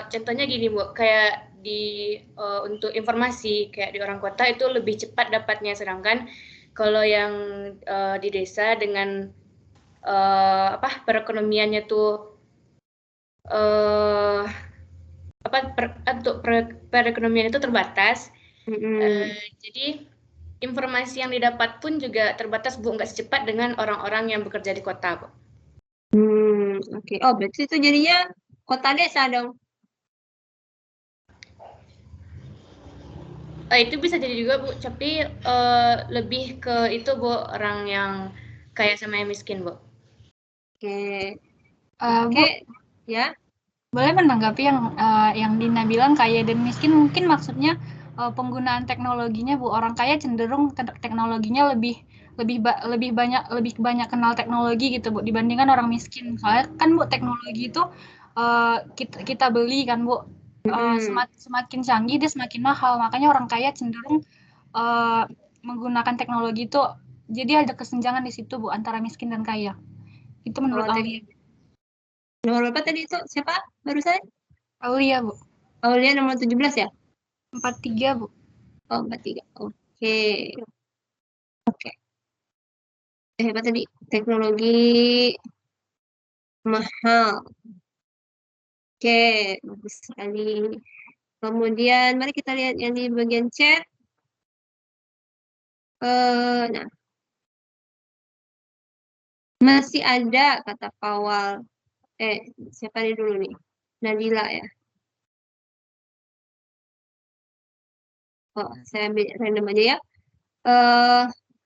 Speaker 7: Contohnya gini, Bu, kayak untuk informasi, kayak di orang kota itu lebih cepat dapatnya, sedangkan kalau yang di desa dengan perekonomiannya tuh perekonomian itu terbatas. Jadi informasi yang didapat pun juga terbatas, Bu, nggak secepat dengan orang-orang yang bekerja di kota, Bu.
Speaker 1: Oke. Oh, berarti itu jadinya kota desa dong?
Speaker 7: Itu bisa jadi juga, Bu, tapi lebih ke itu, Bu, orang yang kaya sama yang miskin, Bu.
Speaker 1: Oke.
Speaker 3: Bu,
Speaker 1: Oke, ya.
Speaker 3: boleh menanggapi yang Dina bilang kaya dan miskin, mungkin maksudnya penggunaan teknologinya, Bu. Orang kaya cenderung teknologinya lebih banyak kenal teknologi gitu, Bu, dibandingkan orang miskin. Soalnya kan, Bu, teknologi itu kita beli kan, Bu. Semakin canggih dia semakin mahal. Makanya orang kaya cenderung menggunakan teknologi itu, jadi ada kesenjangan di situ, Bu, antara miskin dan kaya. Itu menurut Aulia.
Speaker 1: Nomor berapa tadi itu? Siapa barusan?
Speaker 3: Aulia, Bu.
Speaker 1: Aulia nomor 17 ya?
Speaker 3: 43, Bu.
Speaker 1: Oh, 43. Oke. Oke. Apa tadi? Teknologi mahal. Oke, bagus sekali. Kemudian mari kita lihat yang di bagian chat. Nah, masih ada kata Pawal. Siapa nih dulu nih? Nadila ya. Oh, saya ambil random aja ya.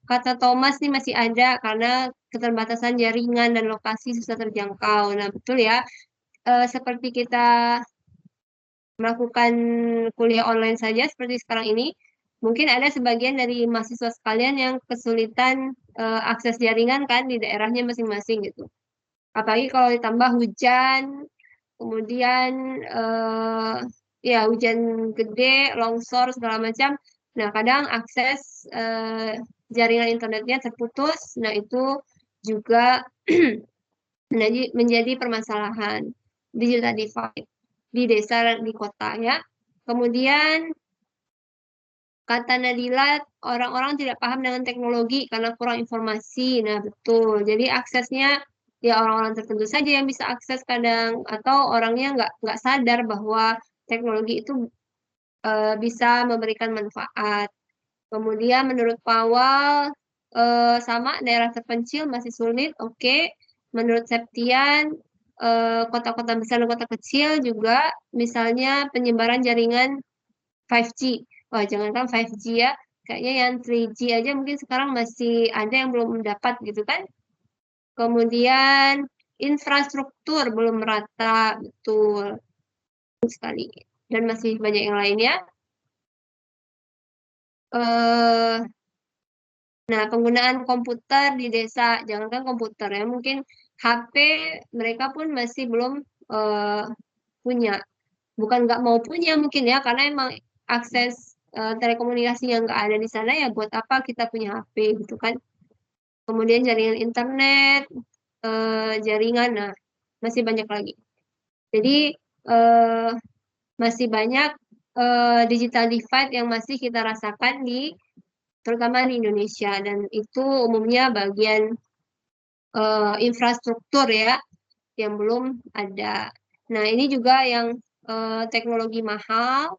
Speaker 1: Kata Thomas nih masih ada karena keterbatasan jaringan dan lokasi susah terjangkau. Nah, betul ya. Seperti kita melakukan kuliah online saja seperti sekarang ini, mungkin ada sebagian dari mahasiswa sekalian yang kesulitan akses jaringan kan di daerahnya masing-masing gitu. Apalagi kalau ditambah hujan, kemudian ya hujan gede, longsor segala macam. Nah, kadang akses jaringan internetnya terputus. Nah, itu juga menjadi permasalahan digital divide di desa dan di kota ya. Kemudian kata Nadila, orang-orang tidak paham dengan teknologi karena kurang informasi. Nah, betul. Jadi aksesnya ya orang-orang tertentu saja yang bisa akses kadang, atau orangnya nggak sadar bahwa teknologi itu bisa memberikan manfaat. Kemudian menurut Pawal, sama daerah terpencil masih sulit. Oke. Menurut Septian, kota-kota besar dan kota kecil juga, misalnya penyebaran jaringan 5G. Wah, jangankan 5G ya, kayaknya yang 3G aja mungkin sekarang masih ada yang belum mendapat gitu kan. Kemudian infrastruktur belum merata, betul sekali. Dan masih banyak yang lainnya. Nah, penggunaan komputer di desa, jangankan komputer ya, mungkin HP mereka pun masih belum punya. Bukan nggak mau punya mungkin ya, karena emang akses telekomunikasi yang nggak ada di sana ya buat apa kita punya HP gitu kan. Kemudian jaringan internet, jaringan, nah masih banyak lagi. Jadi masih banyak digital divide yang masih kita rasakan terutama di Indonesia, dan itu umumnya bagian infrastruktur ya yang belum ada. Nah, ini juga yang teknologi mahal.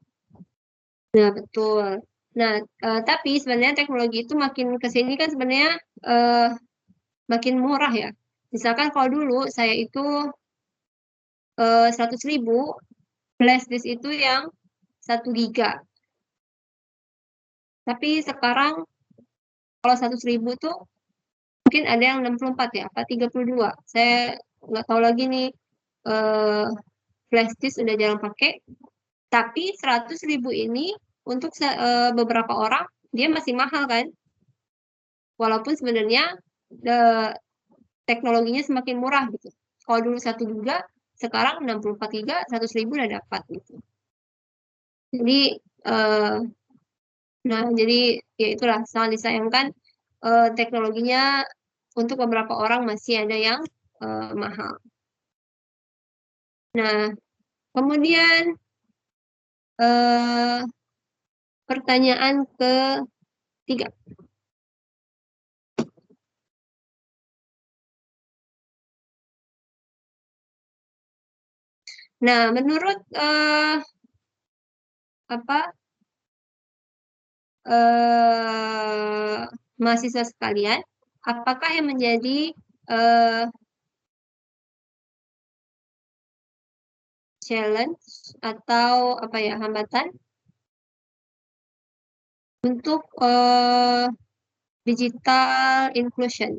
Speaker 1: Nah, betul. Nah, tapi sebenarnya teknologi itu makin ke sini kan sebenarnya makin murah ya. Misalkan kalau dulu saya itu 100.000, flash disk itu yang 1 giga. Tapi sekarang kalau 100.000 tuh mungkin ada yang 64 ya, apa 32. Saya nggak tahu lagi nih, flash disk udah jarang pakai. Tapi 100.000 ini untuk beberapa orang dia masih mahal kan. Walaupun sebenarnya teknologinya semakin murah gitu. Kalau dulu 1 giga, sekarang 64 giga, 100.000 udah dapat gitu. Jadi, nah jadi ya itulah sangat disayangkan teknologinya untuk beberapa orang masih ada yang mahal. Nah, kemudian pertanyaan ketiga. Nah, menurut mahasiswa sekalian, apakah yang menjadi challenge atau hambatan untuk digital inclusion?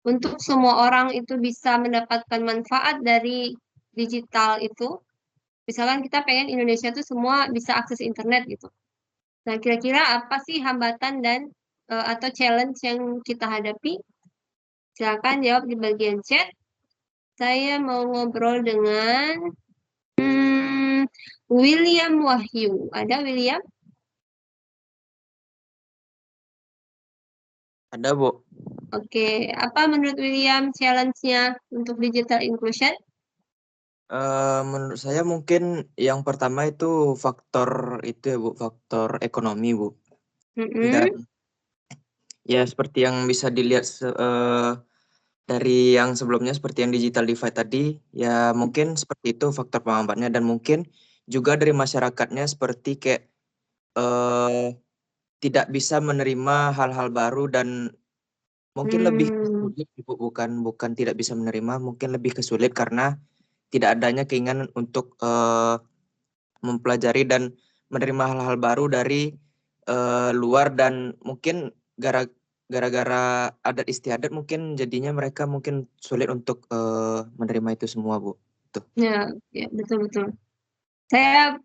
Speaker 1: untuk semua orang itu bisa mendapatkan manfaat dari digital itu, misalkan kita pengen Indonesia tuh semua bisa akses internet gitu. Nah, kira-kira apa sih hambatan dan atau challenge yang kita hadapi? Silakan jawab di bagian chat. Saya mau ngobrol dengan William Wahyu. Ada William?
Speaker 8: Ada, Bu.
Speaker 1: Oke, apa menurut William challenge-nya untuk digital inclusion?
Speaker 8: Menurut saya mungkin yang pertama itu faktor itu ya, Bu, faktor ekonomi, Bu. Dan ya seperti yang bisa dilihat dari yang sebelumnya seperti yang digital divide tadi, ya mungkin seperti itu faktor penghambatnya, dan mungkin juga dari masyarakatnya seperti kayak tidak bisa menerima hal-hal baru, dan mungkin lebih sulit, Bu, bukan tidak bisa menerima, mungkin lebih kesulit karena tidak adanya keinginan untuk mempelajari dan menerima hal-hal baru dari luar, dan mungkin gara-gara adat istiadat mungkin jadinya mereka mungkin sulit untuk menerima itu semua, Bu. Tuh.
Speaker 1: Ya, betul-betul. Saya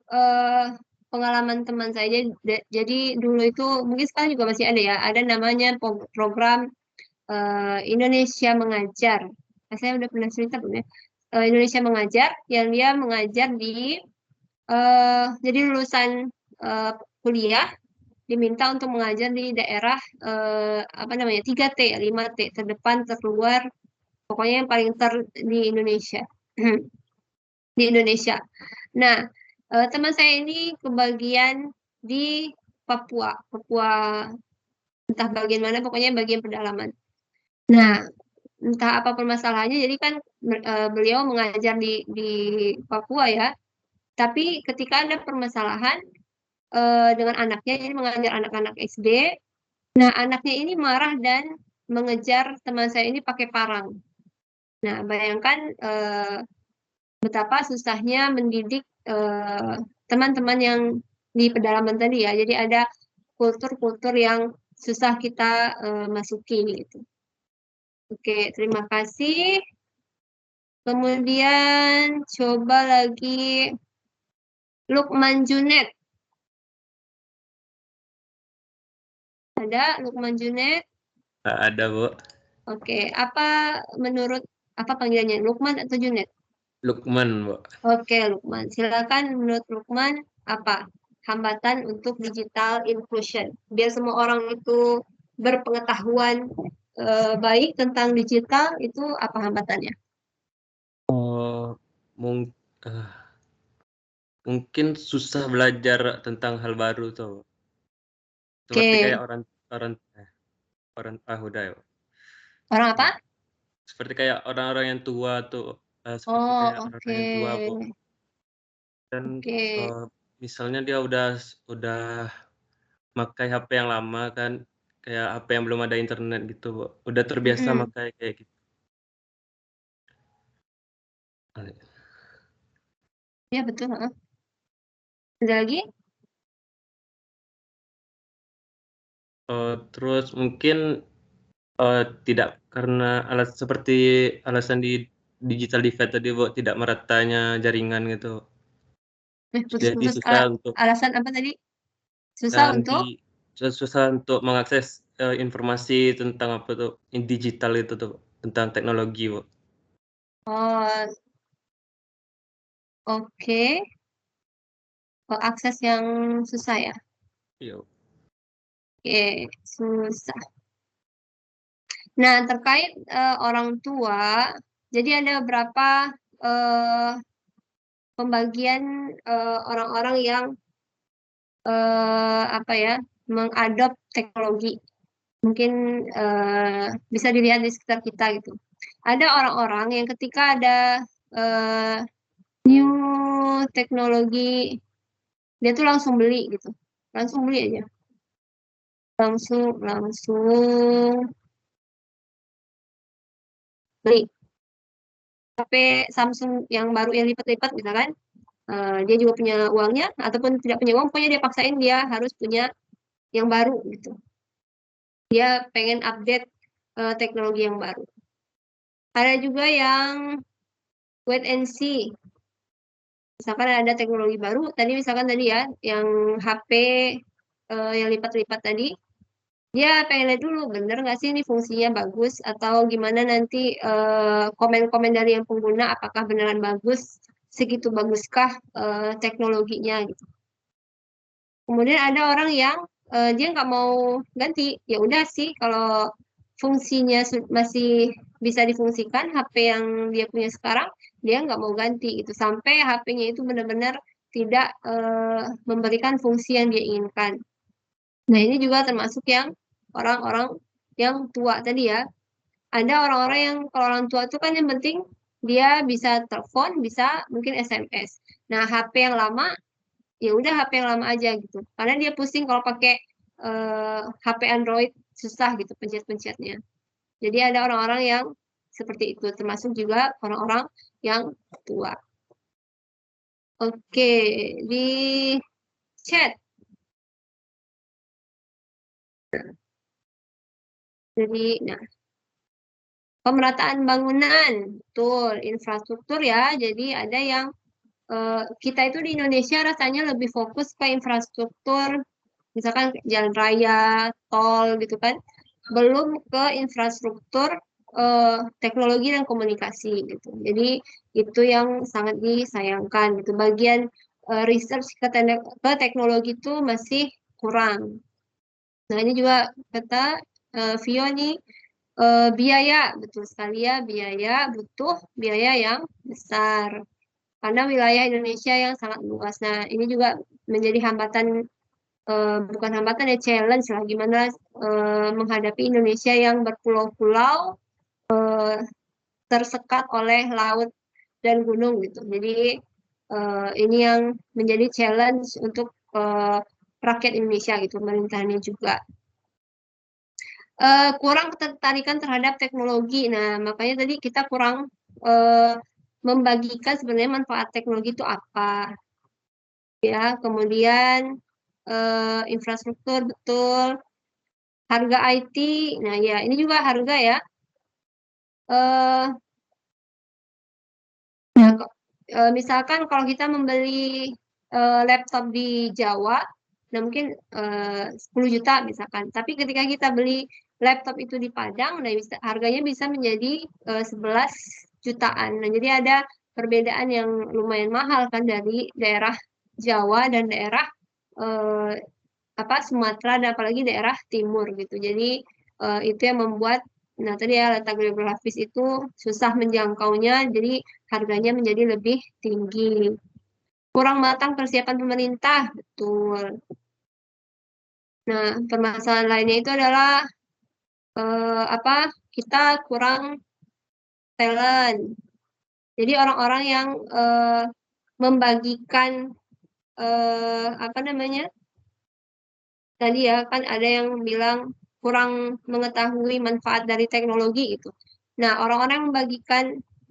Speaker 1: pengalaman teman saya, jadi dulu itu mungkin sekarang juga masih ada ya, ada namanya program Indonesia Mengajar. Saya udah pernah cerita belum ya? Indonesia Mengajar, yang dia mengajar di jadi lulusan kuliah diminta untuk mengajar di daerah 3T, 5T, terdepan, terluar, pokoknya yang paling di Indonesia. Di Indonesia. Nah, teman saya ini kebagian di Papua, entah bagian mana, pokoknya bagian pedalaman. Nah, entah apa permasalahannya, jadi kan beliau mengajar di Papua ya, tapi ketika ada permasalahan dengan anaknya, ini mengajar anak-anak SD, nah anaknya ini marah dan mengejar teman saya ini pakai parang. Nah, bayangkan betapa susahnya mendidik teman-teman yang di pedalaman tadi ya. Jadi ada kultur-kultur yang susah kita masuki gitu. Oke, terima kasih. Kemudian coba lagi Lukman Junet. Ada Lukman Junet?
Speaker 9: Ada, Bu.
Speaker 1: Oke, apa panggilannya? Lukman atau Junet?
Speaker 9: Lukman, Bu.
Speaker 1: Oke, Lukman. Silakan menurut Lukman apa hambatan untuk digital inclusion? Biar semua orang itu berpengetahuan baik tentang digital, itu apa hambatannya?
Speaker 9: Mungkin susah belajar tentang hal baru tuh. Seperti kayak orang udah ya.
Speaker 1: Orang apa?
Speaker 9: Seperti kayak orang-orang yang tua tuh. Seperti kayak orang-orang yang tua, Bu. Dan misalnya dia udah pakai HP yang lama kan, kayak HP yang belum ada internet gitu, Bu. Udah terbiasa pakai kayak gitu.
Speaker 1: Ya, betul. Ada lagi?
Speaker 9: Terus mungkin tidak karena seperti alasan di digital divide tadi, Bu, tidak meratanya jaringan gitu. Jadi susah untuk
Speaker 1: alasan apa tadi?
Speaker 9: Susah untuk mengakses informasi tentang apa tuh digital itu tuh, tentang teknologi, Bu.
Speaker 1: Oke. Akses yang susah ya?
Speaker 9: Iya.
Speaker 1: Oke, susah. Nah, terkait orang tua, jadi ada beberapa pembagian orang-orang yang mengadop teknologi. Mungkin bisa dilihat di sekitar kita gitu. Ada orang-orang yang ketika ada new teknologi, dia tuh langsung beli gitu. Langsung beli aja. Langsung beli. HP Samsung yang baru yang lipat-lipat misalkan, dia juga punya uangnya, ataupun tidak punya uang, pokoknya dia paksain dia harus punya yang baru gitu. Dia pengen update teknologi yang baru. Ada juga yang wait and see. Misalkan ada teknologi baru, misalkan tadi ya, yang HP yang lipat-lipat tadi, dia pengen lihat dulu, bener nggak sih ini fungsinya bagus, atau gimana nanti komen-komen dari yang pengguna, apakah beneran bagus, segitu baguskah teknologinya gitu. Kemudian ada orang yang dia nggak mau ganti, ya udah sih kalau fungsinya masih bisa difungsikan HP yang dia punya sekarang, dia nggak mau ganti gitu sampai HP-nya itu benar-benar tidak memberikan fungsi yang dia inginkan. Nah ini juga termasuk yang orang-orang yang tua tadi ya. Ada orang-orang yang kalau orang tua itu kan yang penting dia bisa telepon, bisa mungkin SMS. Nah HP yang lama ya udah HP yang lama aja gitu. Karena dia pusing kalau pakai HP Android susah gitu pencet-pencetnya. Jadi ada orang-orang yang seperti itu, termasuk juga orang-orang yang tua. Oke, di chat. Jadi, nah, pemerataan bangunan, betul, infrastruktur ya. Jadi ada yang kita itu di Indonesia rasanya lebih fokus ke infrastruktur, misalkan jalan raya, tol gitu kan, belum ke infrastruktur teknologi dan komunikasi gitu. Jadi itu yang sangat disayangkan gitu. Bagian research ke teknologi itu masih kurang. Nah ini juga kata Vio nih, biaya, betul sekali ya, biaya butuh biaya yang besar. Karena wilayah Indonesia yang sangat luas. Nah ini juga menjadi hambatan, bukan hambatan ya, challenge lah, gimana menghadapi Indonesia yang berpulau-pulau, tersekat oleh laut dan gunung gitu. Jadi ini yang menjadi challenge untuk rakyat Indonesia gitu, pemerintahannya juga. Kurang ketertarikan terhadap teknologi. Nah, makanya tadi kita kurang membagikan sebenarnya manfaat teknologi itu apa. Ya, kemudian infrastruktur betul, harga IT. Nah, ya ini juga harga ya. Misalkan kalau kita membeli laptop di Jawa, nah mungkin 10 juta misalkan. Tapi ketika kita beli laptop itu di Padang, nah harganya bisa menjadi 11 jutaan. Nah, jadi ada perbedaan yang lumayan mahal kan dari daerah Jawa dan daerah Sumatera dan apalagi daerah timur gitu. Jadi itu yang membuat, nah tadi ya, letak geografis itu susah menjangkaunya, jadi harganya menjadi lebih tinggi. Kurang matang persiapan pemerintah, betul. Nah, permasalahan lainnya itu adalah kita kurang talent. Jadi orang-orang yang membagikan tadi ya kan ada yang bilang kurang mengetahui manfaat dari teknologi itu. Nah, orang-orang yang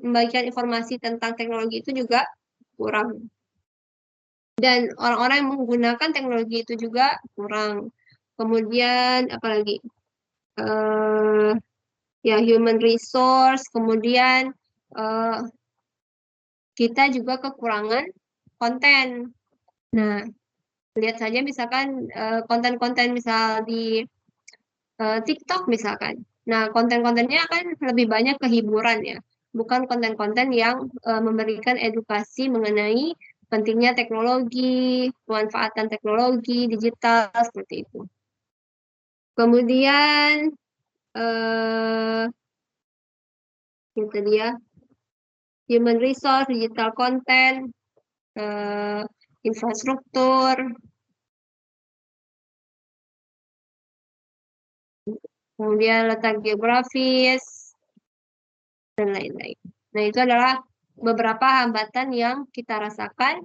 Speaker 1: membagikan informasi tentang teknologi itu juga kurang. Dan orang-orang yang menggunakan teknologi itu juga kurang. Kemudian apalagi ya human resource, kemudian kita juga kekurangan konten. Nah, lihat saja misalkan konten-konten misal di TikTok misalkan. Nah, konten-kontennya akan lebih banyak ke hiburan ya, bukan konten-konten yang memberikan edukasi mengenai pentingnya teknologi, pemanfaatan teknologi digital seperti itu. Kemudian itu dia human resource, digital content, infrastruktur, kemudian letak geografis, dan lain-lain. Nah, itu adalah beberapa hambatan yang kita rasakan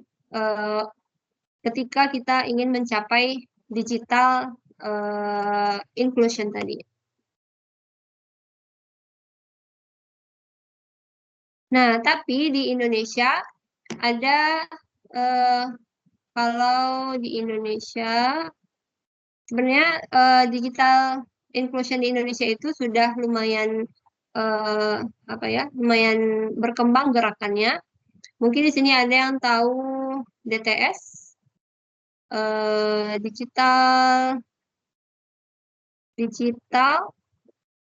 Speaker 1: ketika kita ingin mencapai digital inclusion tadi. Nah, tapi di Indonesia ada, kalau di Indonesia, sebenarnya digital inclusion di Indonesia itu sudah lumayan apa ya, lumayan berkembang gerakannya. Mungkin di sini ada yang tahu DTS, digital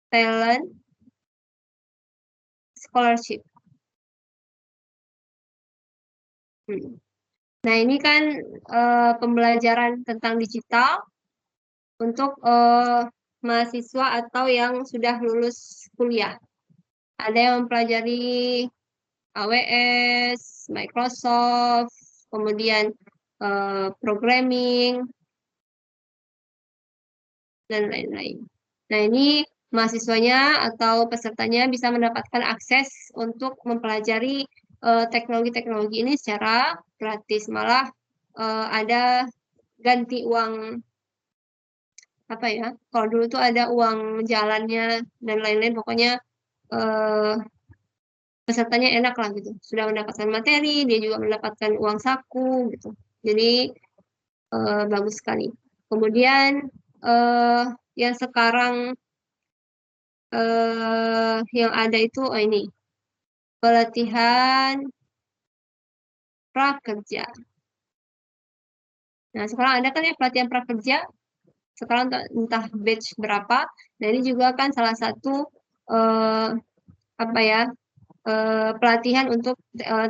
Speaker 1: talent scholarship. Nah, ini kan pembelajaran tentang digital untuk mahasiswa atau yang sudah lulus kuliah. Ada yang mempelajari AWS, Microsoft, kemudian programming, dan lain-lain. Nah, ini mahasiswanya atau pesertanya bisa mendapatkan akses untuk mempelajari teknologi-teknologi ini secara gratis. Malah ada ganti uang, apa ya, kalau dulu tuh ada uang jalannya dan lain-lain, pokoknya pesertanya enak lah gitu. Sudah mendapatkan materi, dia juga mendapatkan uang saku gitu. Jadi bagus sekali. Kemudian yang sekarang yang ada itu ini pelatihan prakerja. Nah, sekarang ada kan ya pelatihan prakerja. Sekarang entah batch berapa. Nah, ini juga kan salah satu apa ya, pelatihan untuk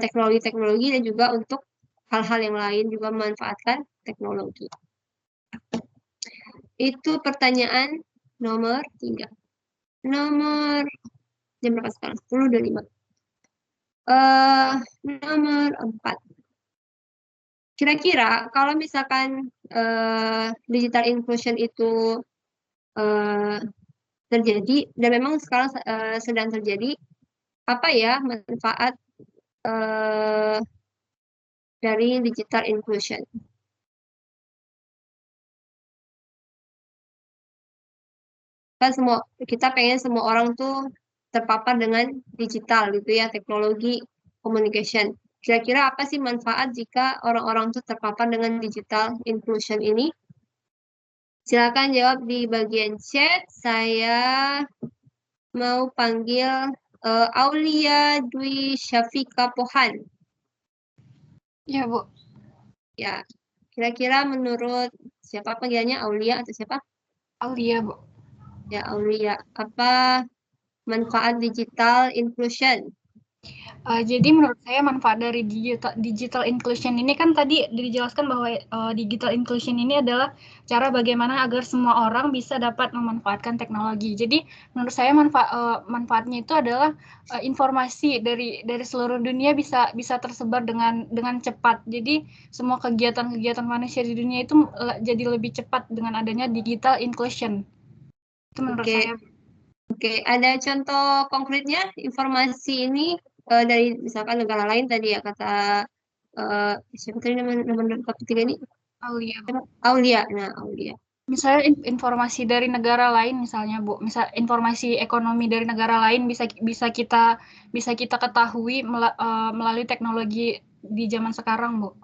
Speaker 1: teknologi-teknologi dan juga untuk hal-hal yang lain juga memanfaatkan teknologi. Itu pertanyaan nomor 3. Nomor jam berapa sekarang? 10.25. Nomor 4. Kira-kira kalau misalkan digital inclusion itu terjadi dan memang sekarang sedang terjadi, apa ya manfaat dari digital inclusion? Kan kita pengen semua orang tuh terpapar dengan digital gitu ya, teknologi communication. Kira-kira apa sih manfaat jika orang-orang tuh terpapar dengan digital inclusion ini? Silakan jawab di bagian chat. Saya mau panggil Aulia Dwi Syafika Pohan.
Speaker 3: Ya, Bu.
Speaker 1: Ya, kira-kira menurut siapa panggilannya, Aulia atau siapa?
Speaker 3: Aulia, Bu.
Speaker 1: Ya, Aulia. Apa manfaat digital inclusion?
Speaker 3: Jadi menurut saya manfaat dari digital inclusion ini kan tadi dijelaskan bahwa digital inclusion ini adalah cara bagaimana agar semua orang bisa dapat memanfaatkan teknologi. Jadi menurut saya manfaatnya itu adalah informasi dari seluruh dunia bisa tersebar dengan cepat. Jadi semua kegiatan-kegiatan manusia di dunia itu jadi lebih cepat dengan adanya digital inclusion. Itu menurut saya.
Speaker 1: Oke, ada contoh konkretnya informasi ini dari misalkan negara lain tadi ya, kata siapa tadi nama ketiga ini?
Speaker 3: Aulia.
Speaker 1: Aulia. Nah, Aulia.
Speaker 3: Misalnya informasi dari negara lain misalnya, Bu. Misal informasi ekonomi dari negara lain bisa kita ketahui melalui teknologi di zaman sekarang, Bu.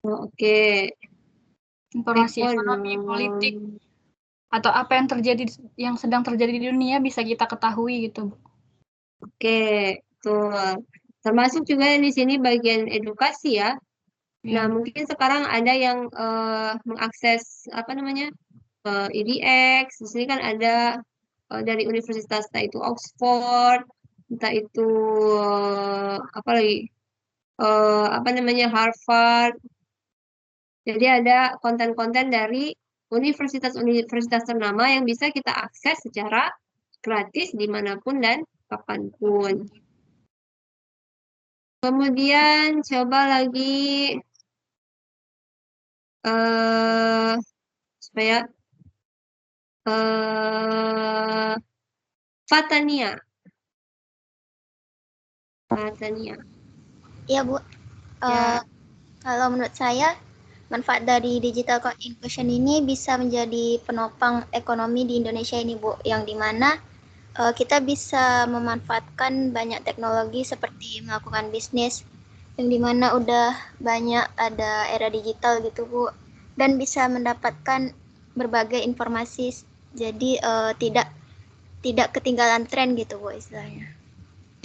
Speaker 1: Oh, oke.
Speaker 3: Informasi ekonomi, politik, atau apa yang sedang terjadi di dunia bisa kita ketahui gitu, Bu.
Speaker 1: Oke, betul. Termasuk juga di sini bagian edukasi ya. Nah, mungkin sekarang ada yang mengakses apa namanya EDX. Di sini kan ada dari universitas, entah itu Oxford, entah itu apa lagi, apa namanya Harvard. Jadi ada konten-konten dari universitas-universitas ternama yang bisa kita akses secara gratis dimanapun dan kapanpun. Kemudian coba lagi supaya Fatania.
Speaker 10: Iya, Bu. Kalau menurut saya, manfaat dari digital inclusion ini bisa menjadi penopang ekonomi di Indonesia ini, Bu, yang dimana kita bisa memanfaatkan banyak teknologi seperti melakukan bisnis, yang dimana udah banyak ada era digital gitu, Bu, dan bisa mendapatkan berbagai informasi, jadi tidak tidak ketinggalan tren gitu Bu istilahnya.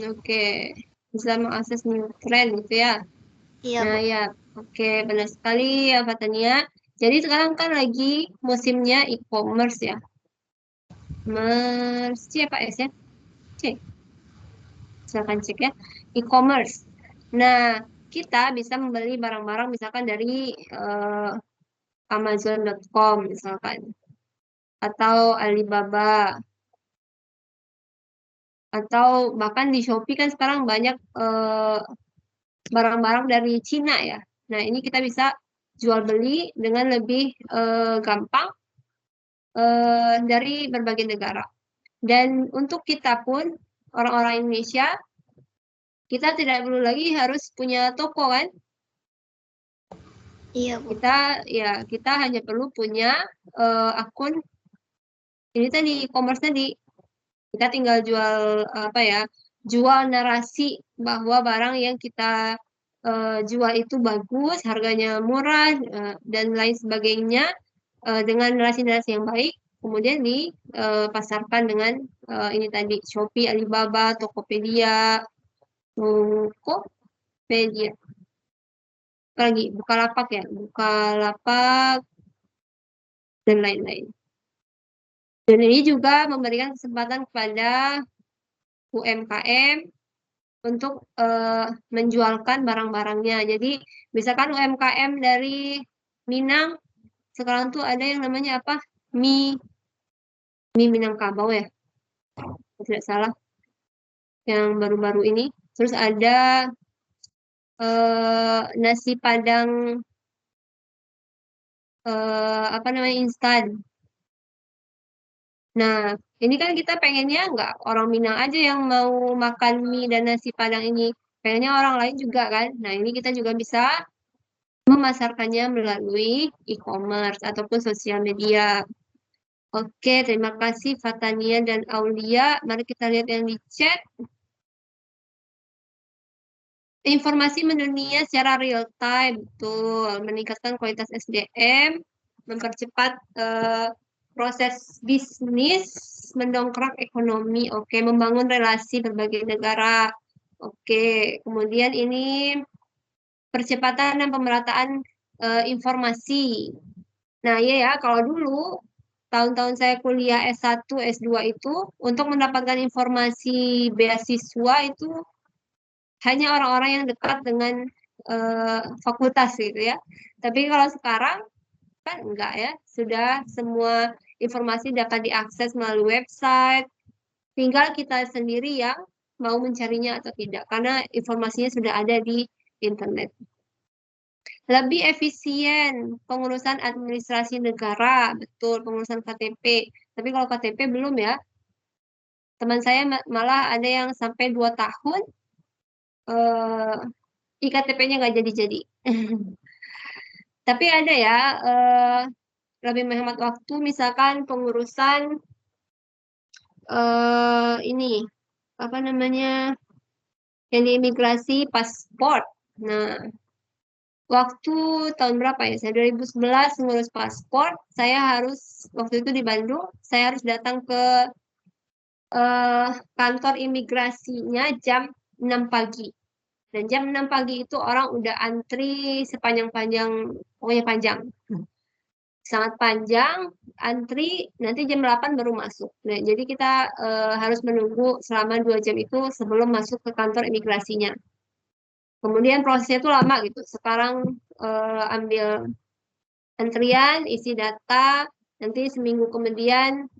Speaker 1: Oke, bisa mengakses new trend gitu ya.
Speaker 10: Iya
Speaker 1: Nah
Speaker 10: Bu.
Speaker 1: ya, oke, benar sekali ya Fatania. Jadi sekarang kan lagi musimnya e-commerce ya. C apa S ya? C. Silakan cek ya. E-commerce. Nah, kita bisa membeli barang-barang misalkan dari Amazon.com misalkan. Atau Alibaba. Atau bahkan di Shopee kan sekarang banyak barang-barang dari Cina ya. Nah, ini kita bisa jual beli dengan lebih gampang dari berbagai negara. Dan untuk kita pun, orang-orang Indonesia, kita tidak perlu lagi harus punya toko kan?
Speaker 10: Iya Bu.
Speaker 1: Kita hanya perlu punya akun ini tadi e-commerce tadi. Kita tinggal jual narasi bahwa barang yang kita jual itu bagus, harganya murah dan lain sebagainya dengan narasi-narasi yang baik. Kemudian dipasarkan dengan ini tadi Shopee, Alibaba, Tokopedia, lagi Bukalapak ya, Bukalapak dan lain-lain. Dan ini juga memberikan kesempatan kepada UMKM untuk menjualkan barang-barangnya. Jadi misalkan UMKM dari Minang sekarang tuh ada yang namanya apa? Mie Minangkabau ya, tidak salah, yang baru-baru ini. Terus ada nasi Padang instan. Nah, ini kan kita pengennya nggak orang Minang aja yang mau makan mie dan nasi Padang ini, pengennya orang lain juga kan. Nah, ini kita juga bisa memasarkannya melalui e-commerce ataupun sosial media. Oke, terima kasih Fatania dan Aulia. Mari kita lihat yang di chat. Informasi mendunia secara real time, betul. Meningkatkan kualitas SDM, mempercepat proses bisnis, mendongkrak ekonomi, oke. Membangun relasi berbagai negara, oke. Kemudian ini percepatan dan pemerataan informasi. Nah, iya ya, kalau dulu tahun-tahun saya kuliah S1, S2 itu untuk mendapatkan informasi beasiswa itu hanya orang-orang yang dekat dengan fakultas gitu ya. Tapi kalau sekarang kan enggak ya, sudah semua informasi dapat diakses melalui website, tinggal kita sendiri yang mau mencarinya atau tidak, karena informasinya sudah ada di internet. Lebih efisien pengurusan administrasi negara, betul, pengurusan KTP. Tapi kalau KTP belum ya, teman saya malah ada yang sampai 2 tahun iktp-nya nggak jadi-jadi. Tapi ada ya, lebih menghemat waktu, misalkan pengurusan ini, apa namanya, yang di imigrasi paspor. Nah, waktu tahun berapa ya? Saya 2011 ngurus paspor, saya harus, waktu itu di Bandung, saya harus datang ke kantor imigrasinya jam 6 pagi. Dan jam 6 pagi itu orang udah antri sepanjang-panjang, pokoknya panjang. Sangat panjang, antri, nanti jam 8 baru masuk. Nah, jadi kita harus menunggu selama 2 jam itu sebelum masuk ke kantor imigrasinya. Kemudian prosesnya itu lama gitu. Sekarang ambil antrian, isi data, nanti seminggu kemudian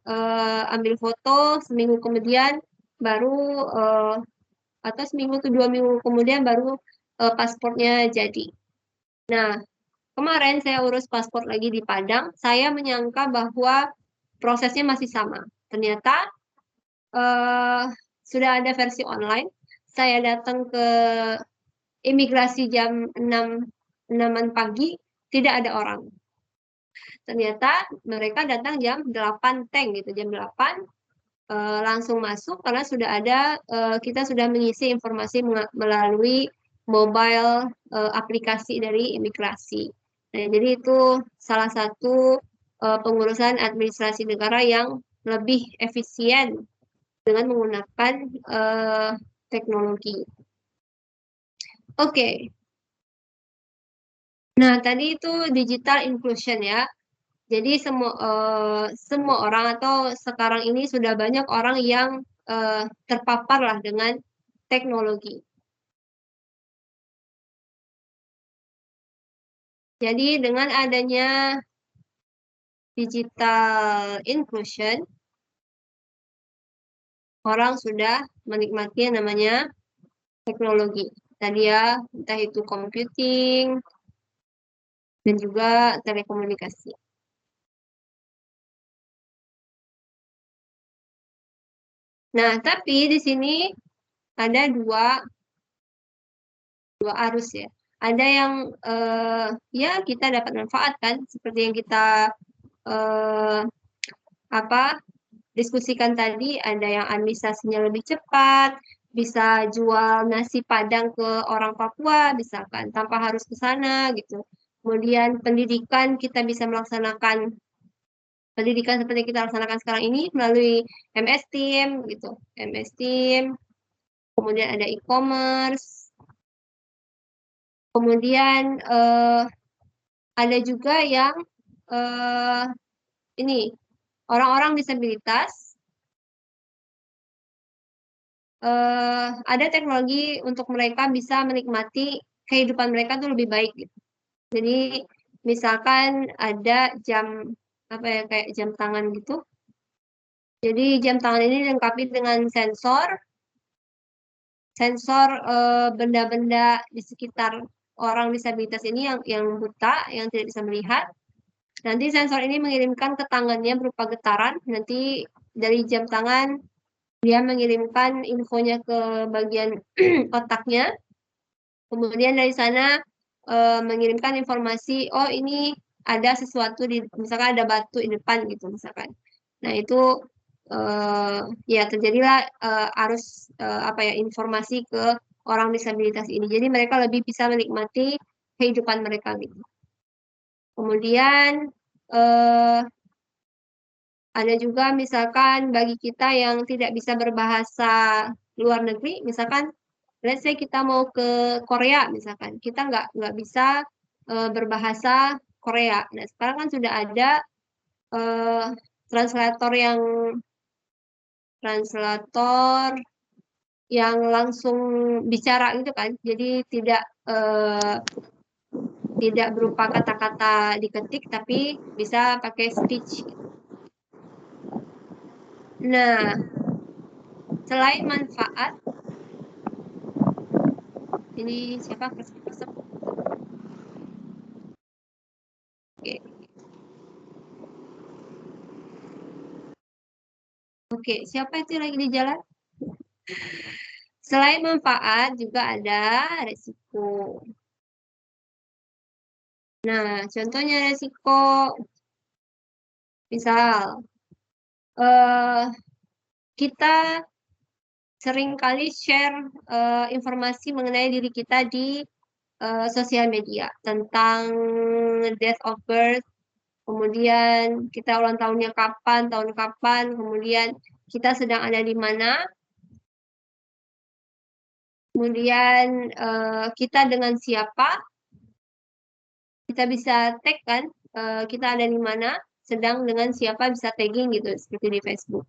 Speaker 1: ambil foto, seminggu kemudian baru atau seminggu ke 2 minggu kemudian baru paspornya jadi. Nah, kemarin saya urus paspor lagi di Padang, saya menyangka bahwa prosesnya masih sama. Ternyata sudah ada versi online. Saya datang ke imigrasi jam 6 pagi, tidak ada orang. Ternyata mereka datang jam 8 gitu, jam 8 langsung masuk karena sudah ada, kita sudah mengisi informasi melalui mobile aplikasi dari imigrasi. Nah, jadi itu salah satu pengurusan administrasi negara yang lebih efisien dengan menggunakan teknologi. Oke. Nah, tadi itu digital inclusion ya. Jadi semua orang atau sekarang ini sudah banyak orang yang terpapar lah dengan teknologi. Jadi dengan adanya digital inclusion, orang sudah menikmati yang namanya teknologi. Tadi ya, entah itu computing dan juga telekomunikasi. Nah, tapi di sini ada dua arus ya. Ada yang ya kita dapat manfaatkan seperti yang kita diskusikan tadi, ada yang administrasinya lebih cepat, bisa jual nasi Padang ke orang Papua misalkan tanpa harus ke sana gitu. Kemudian pendidikan kita bisa melaksanakan pendidikan seperti kita laksanakan sekarang ini melalui MS Team gitu. MS Team. Kemudian ada e-commerce. Kemudian ada juga yang ini orang-orang disabilitas ada teknologi untuk mereka bisa menikmati kehidupan mereka tuh lebih baik gitu. Jadi misalkan ada jam kayak jam tangan gitu. Jadi jam tangan ini dilengkapi dengan sensor benda-benda di sekitar orang disabilitas ini yang buta, yang tidak bisa melihat. Nanti sensor ini mengirimkan ke tangannya berupa getaran. Nanti dari jam tangan dia mengirimkan infonya ke bagian otaknya. Kemudian dari sana mengirimkan informasi, oh ini ada sesuatu misalkan ada batu di depan gitu misalkan. Nah itu ya terjadilah arus informasi ke orang disabilitas ini. Jadi mereka lebih bisa menikmati kehidupan mereka gitu. Kemudian ada juga misalkan bagi kita yang tidak bisa berbahasa luar negeri, misalkan let's say kita mau ke Korea misalkan, kita nggak bisa berbahasa Korea. Nah sekarang kan sudah ada translator yang langsung bicara gitu kan, jadi tidak berupa kata-kata diketik tapi bisa pakai speech. Nah, selain manfaat, ini siapa masuk? Oke, siapa itu lagi di jalan? Selain manfaat juga ada resiko. Nah, contohnya resiko, misal kita seringkali share informasi mengenai diri kita di sosial media tentang date of birth, kemudian kita ulang tahunnya kapan, tahun kapan, kemudian kita sedang ada di mana, kemudian kita dengan siapa, kita bisa tag kan, kita ada di mana, sedang dengan siapa bisa tagging gitu, seperti di Facebook.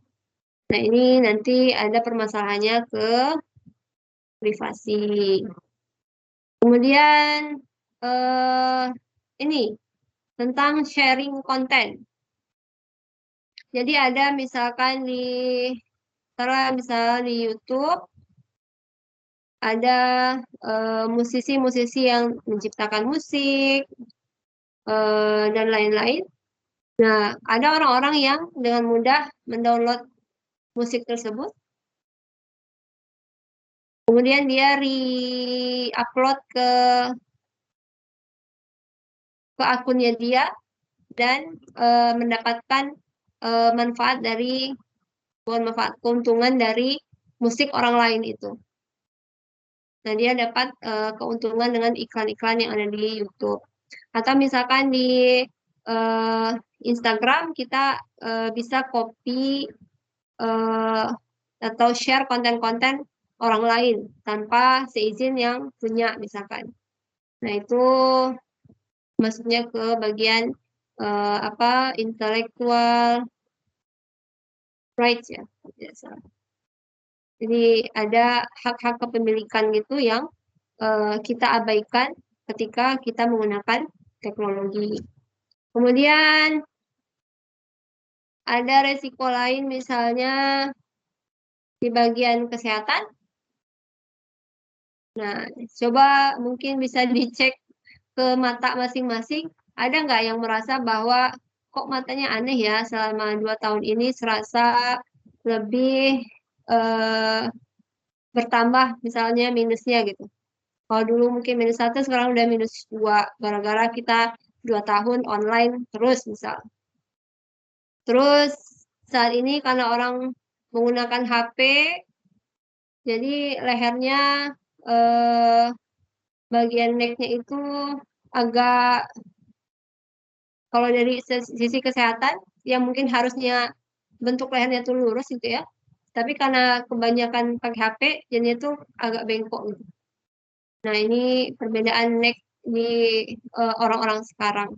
Speaker 1: Nah ini nanti ada permasalahannya ke privasi. Kemudian ini tentang sharing konten. Jadi ada misalkan misalnya di YouTube ada musisi-musisi yang menciptakan musik dan lain-lain. Nah, ada orang-orang yang dengan mudah mendownload musik tersebut. Kemudian dia re-upload ke akunnya dia dan mendapatkan keuntungan dari musik orang lain itu. Nah, dia dapat keuntungan dengan iklan-iklan yang ada di YouTube. Atau misalkan di Instagram kita bisa copy atau share konten-konten orang lain tanpa seizin yang punya misalkan. Nah, itu maksudnya ke bagian intellectual rights ya, tidak salah. Jadi ada hak-hak kepemilikan gitu yang kita abaikan ketika kita menggunakan teknologi. Kemudian ada resiko lain misalnya di bagian kesehatan. Nah, coba mungkin bisa dicek ke mata masing-masing. Ada nggak yang merasa bahwa kok matanya aneh ya selama 2 tahun ini serasa lebih bertambah misalnya minusnya gitu. Kalau dulu mungkin -1, sekarang udah -2 gara-gara kita 2 tahun online terus misal. Terus saat ini karena orang menggunakan HP, jadi lehernya bagian neck-nya itu agak, kalau dari sisi kesehatan, yang mungkin harusnya bentuk lehernya tuh lurus gitu ya. Tapi karena kebanyakan pakai HP, jadinya tuh agak bengkok gitu. Nah, ini perbedaan neck di orang-orang sekarang.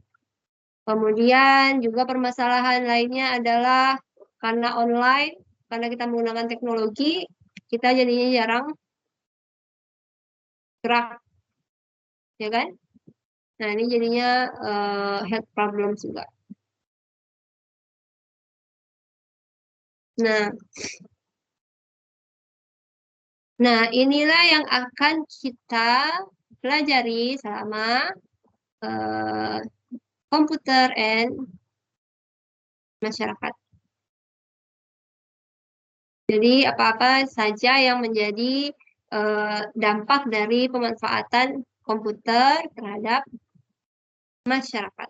Speaker 1: Kemudian juga permasalahan lainnya adalah karena online, karena kita menggunakan teknologi, kita jadinya jarang gerak, ya kan? Nah, ini jadinya health problem juga. Nah, inilah yang akan kita pelajari selama komputer and masyarakat. Jadi apa-apa saja yang menjadi dampak dari pemanfaatan komputer terhadap masyarakat.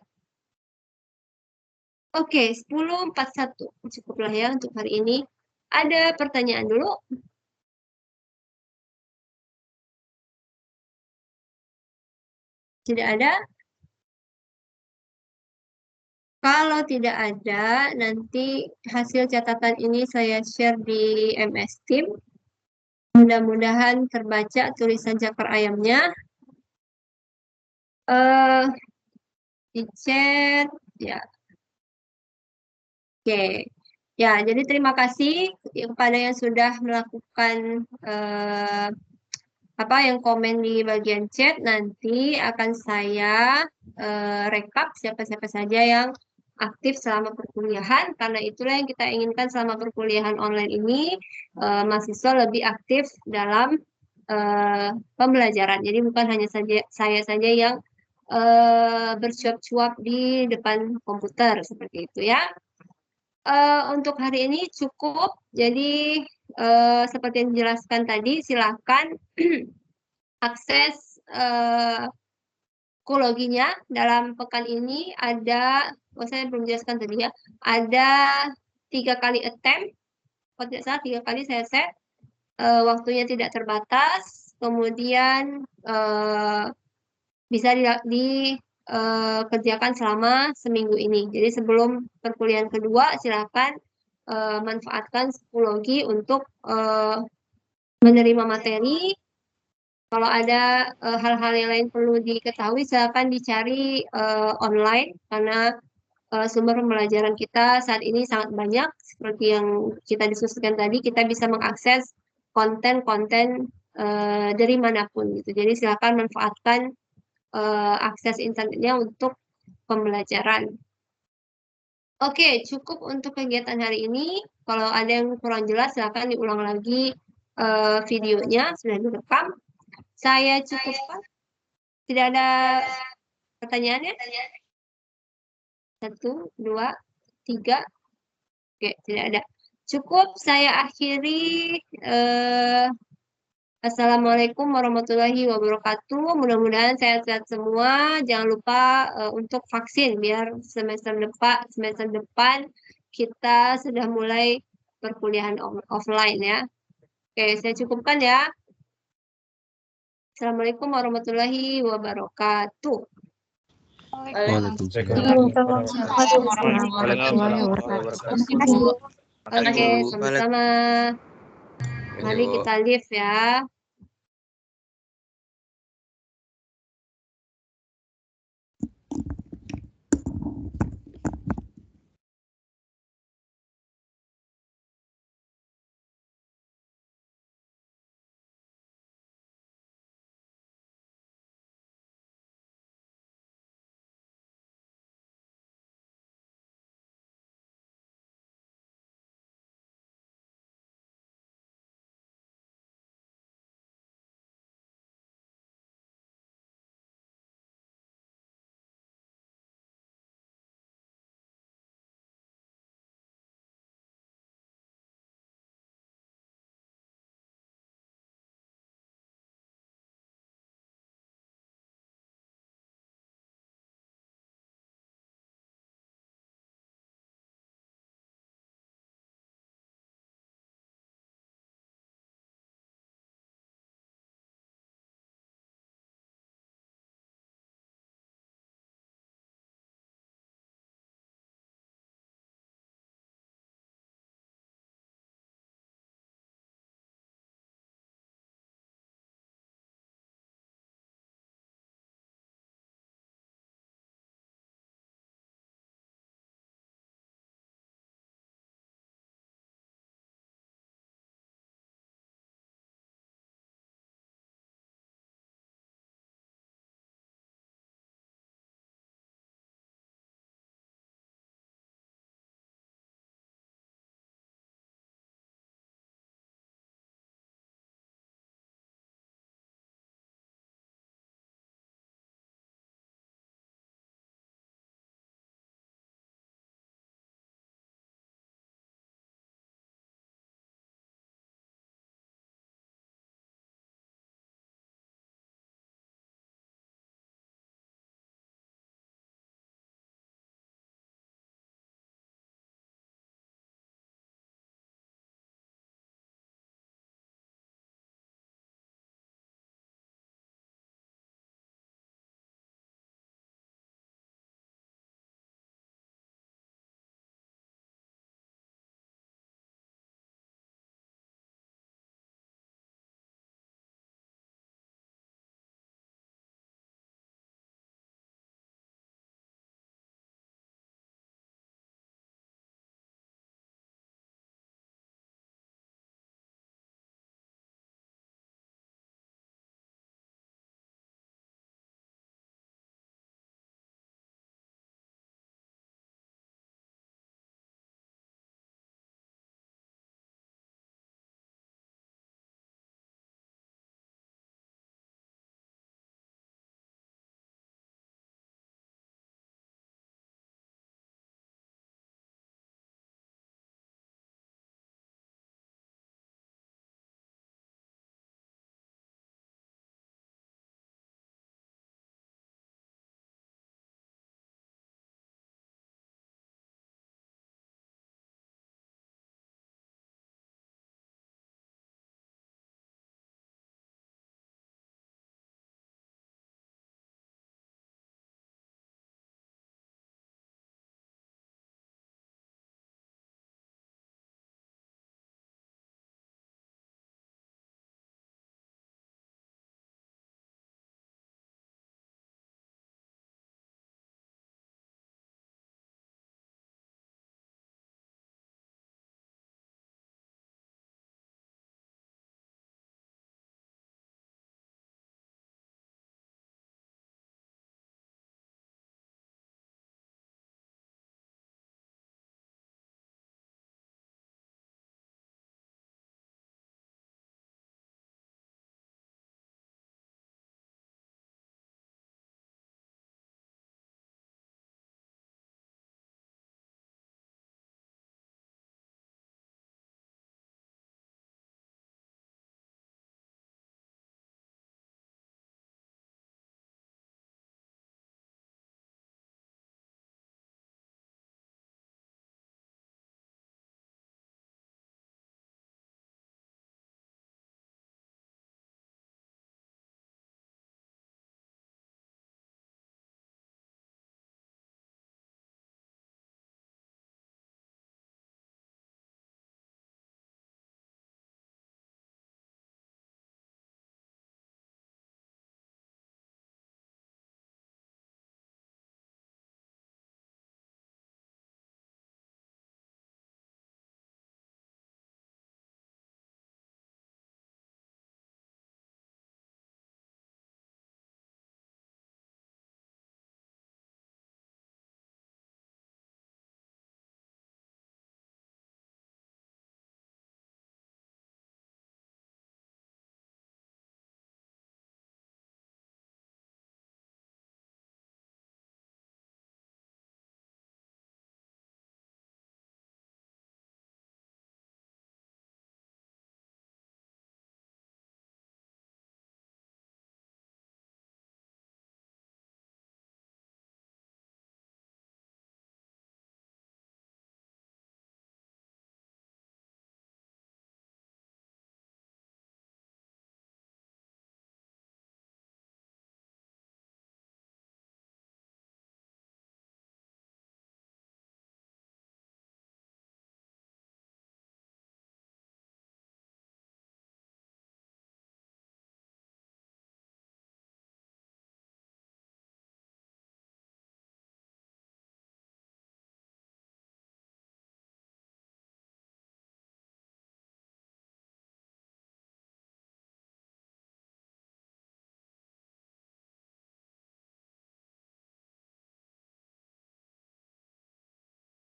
Speaker 1: Oke, 10.41 cukuplah ya untuk hari ini. Ada pertanyaan dulu? Tidak ada? Kalau tidak ada, nanti hasil catatan ini saya share di MS Team. Mudah-mudahan terbaca tulisan cakar ayamnya. Di chat, ya. Oke. Ya, jadi terima kasih kepada yang sudah melakukan yang komen di bagian chat. Nanti akan saya rekap siapa-siapa saja yang aktif selama perkuliahan, karena itulah yang kita inginkan selama perkuliahan online ini, mahasiswa lebih aktif dalam pembelajaran. Jadi bukan hanya saya saja yang bercuap-cuap di depan komputer, seperti itu ya. Untuk hari ini cukup, jadi seperti yang dijelaskan tadi, silakan akses psikologinya. Dalam pekan ini ada, saya belum jelaskan tadi ya, ada 3 kali attempt, kalau tidak salah 3 kali saya set, waktunya tidak terbatas, kemudian bisa dikerjakan selama seminggu ini. Jadi sebelum perkuliahan kedua, silakan manfaatkan psikologi untuk menerima materi. Kalau ada hal-hal yang lain perlu diketahui, silakan dicari online, karena sumber pembelajaran kita saat ini sangat banyak. Seperti yang kita diskusikan tadi, kita bisa mengakses konten-konten dari manapun gitu. Jadi silakan manfaatkan akses internetnya untuk pembelajaran. Oke, cukup untuk kegiatan hari ini. Kalau ada yang kurang jelas, silakan diulang lagi videonya, sudah direkam. Saya cukupkan. Tidak ada pertanyaannya? 1, 2, 3. Oke, tidak ada. Cukup, saya akhiri. Assalamualaikum warahmatullahi wabarakatuh. Mudah-mudahan sehat-sehat semua. Jangan lupa untuk vaksin, biar semester depan kita sudah mulai perkuliahan offline ya. Oke, saya cukupkan ya. Assalamualaikum warahmatullahi wabarakatuh. Oke, sama-sama. Mari kita live ya.